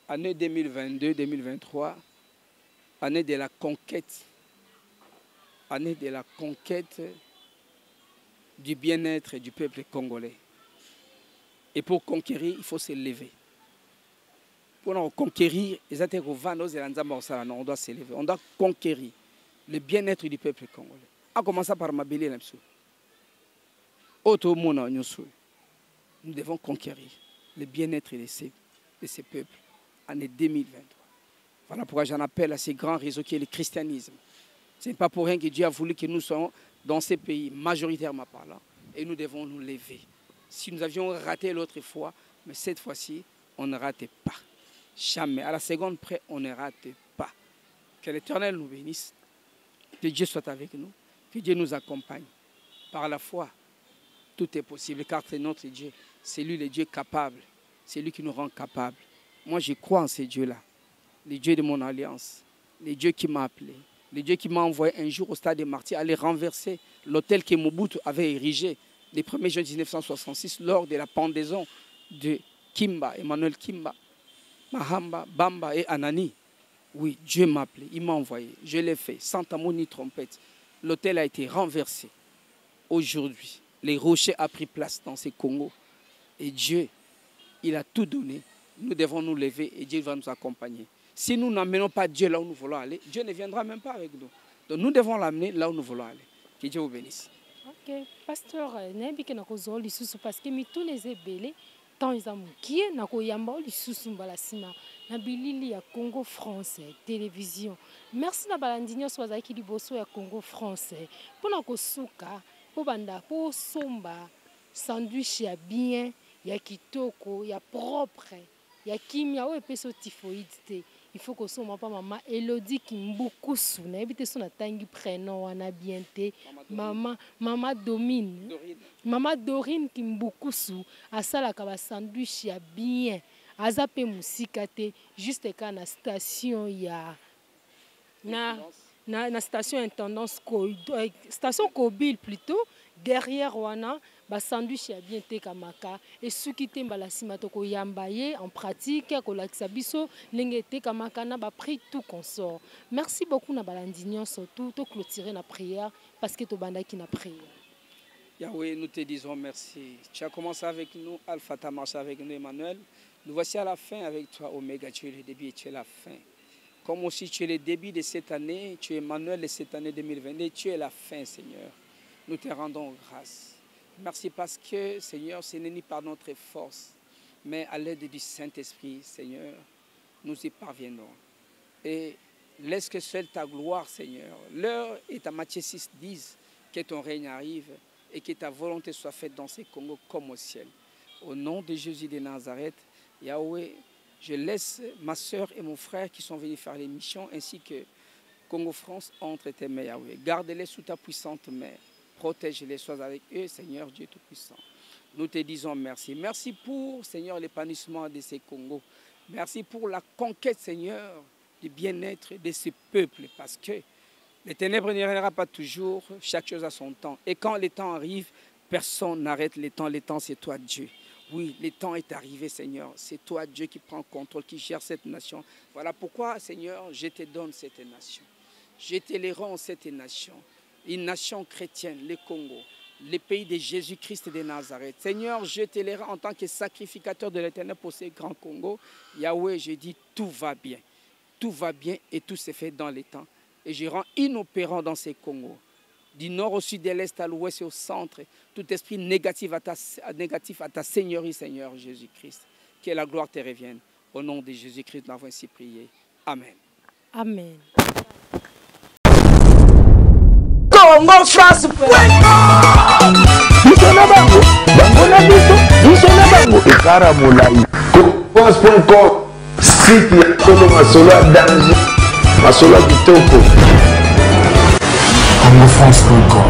[SPEAKER 1] Année 2022-2023, année de la conquête. Année de la conquête du bien-être du peuple congolais. Et pour conquérir, il faut se lever. pour conquérir, on doit s'élever, on doit conquérir le bien-être du peuple congolais. En commençant par Mabélé, nous devons conquérir le bien-être de ces peuples en 2023. Voilà pourquoi j'en appelle à ces grands réseaux qui est le christianisme. Ce n'est pas pour rien que Dieu a voulu que nous soyons dans ces pays, majoritairement parlant, et nous devons nous lever. Si nous avions raté l'autre fois, mais cette fois-ci, on ne rate pas. Jamais. À la seconde près, on ne rate pas. Que l'Éternel nous bénisse. Que Dieu soit avec nous. Que Dieu nous accompagne. Par la foi, tout est possible. Car c'est notre Dieu. C'est lui le Dieu capable. C'est lui qui nous rend capables. Moi, je crois en ce Dieu-là. Le Dieu de mon alliance. Le Dieu qui m'a appelé. Le Dieu qui m'a envoyé un jour au stade des martyrs aller renverser l'autel que Mobutu avait érigé le 1er juin 1966 lors de la pendaison de Kimba, Emmanuel Kimba, Mahamba, Bamba et Anani. Oui, Dieu m'a appelé, il m'a envoyé, je l'ai fait, sans tambour ni trompette. L'autel a été renversé. Aujourd'hui, les rochers ont pris place dans ces Congos. Et Dieu, il a tout donné. Nous devons nous lever et Dieu va nous accompagner. Si nous n'amenons pas Dieu là où nous voulons aller, Dieu ne viendra même pas avec nous. Donc nous devons l'amener là où nous voulons aller. Que Dieu vous bénisse.
[SPEAKER 2] Ok, pasteur, parce que tous les ébélés, tant ils ont qui est na koyamba li susu mbalasima na bilili ya Congo France télévision. Merci na balandinyo soza ki liboso ya Congo France. Pona ko suka po banda po somba sandwich ya bien ya kitoko ya propre ya kimia o peso typhoïde te. Il faut que soma pa maman Elodie Kimbukusu na ebite so na tangi prénom wana bien te mama Domine mama Dorine Kimbukusu asalaka ba sandwich ya bien aza pe musika te juste ka na station ya na station intendance station Kobil plutôt derrière wana ba sandwich ya bien te kamaka et suki te mbalasima to ko yambaye en pratique ko lakisa biso lenge te kamaka na ba prix tout consort. Merci beaucoup na balandinyo surtout to clôturer na prière parce que to bandaki na prière.
[SPEAKER 1] Yahweh, nous te disons merci. Tu as commencé avec nous, Alpha, tu as marché avec nous, Emmanuel. Nous voici à la fin avec toi, Oméga. Tu es le début et tu es la fin. Comme aussi tu es le début de cette année, tu es Emmanuel de cette année 2022, tu es la fin, Seigneur. Nous te rendons grâce. Merci parce que, Seigneur, ce n'est ni par notre force, mais à l'aide du Saint-Esprit, Seigneur, nous y parviendrons. Et laisse que seule ta gloire, Seigneur, l'heure et ta Matthieu 6 disent que ton règne arrive et que ta volonté soit faite dans ces Congos comme au ciel. Au nom de Jésus de Nazareth, Yahweh, je laisse ma soeur et mon frère qui sont venus faire l'émission ainsi que Congo France entre tes mains, Yahweh. Garde-les sous ta puissante main. Protège-les, sois avec eux, Seigneur Dieu Tout-Puissant. Nous te disons merci. Merci pour, Seigneur, l'épanouissement de ces Congos. Merci pour la conquête, Seigneur, du bien-être de ce peuple. Parce que les ténèbres ne régnera pas toujours, chaque chose a son temps. Et quand le temps arrive, personne n'arrête le temps. Le temps, c'est toi, Dieu. Oui, le temps est arrivé, Seigneur. C'est toi, Dieu, qui prend contrôle, qui gère cette nation. Voilà pourquoi, Seigneur, je te donne cette nation. Je te les rends cette nation. Une nation chrétienne, le Congo, le pays de Jésus-Christ de Nazareth. Seigneur, je te les rends en tant que sacrificateur de l'Éternel pour ces grands Congo. Yahweh, je dis tout va bien. Tout va bien et tout se fait dans les temps. Et je rends inopérant dans ces Congos. Du nord au sud, de l'est à l'ouest et au centre, tout esprit négatif à ta Seigneurie, Seigneur Jésus-Christ. Que la gloire te revienne. Au nom de Jésus-Christ, nous avons ainsi prié. Amen.
[SPEAKER 2] Amen.
[SPEAKER 3] Congo France. France.com site ya Congo masolo ya danger masolo ya kitoko. Congo France.com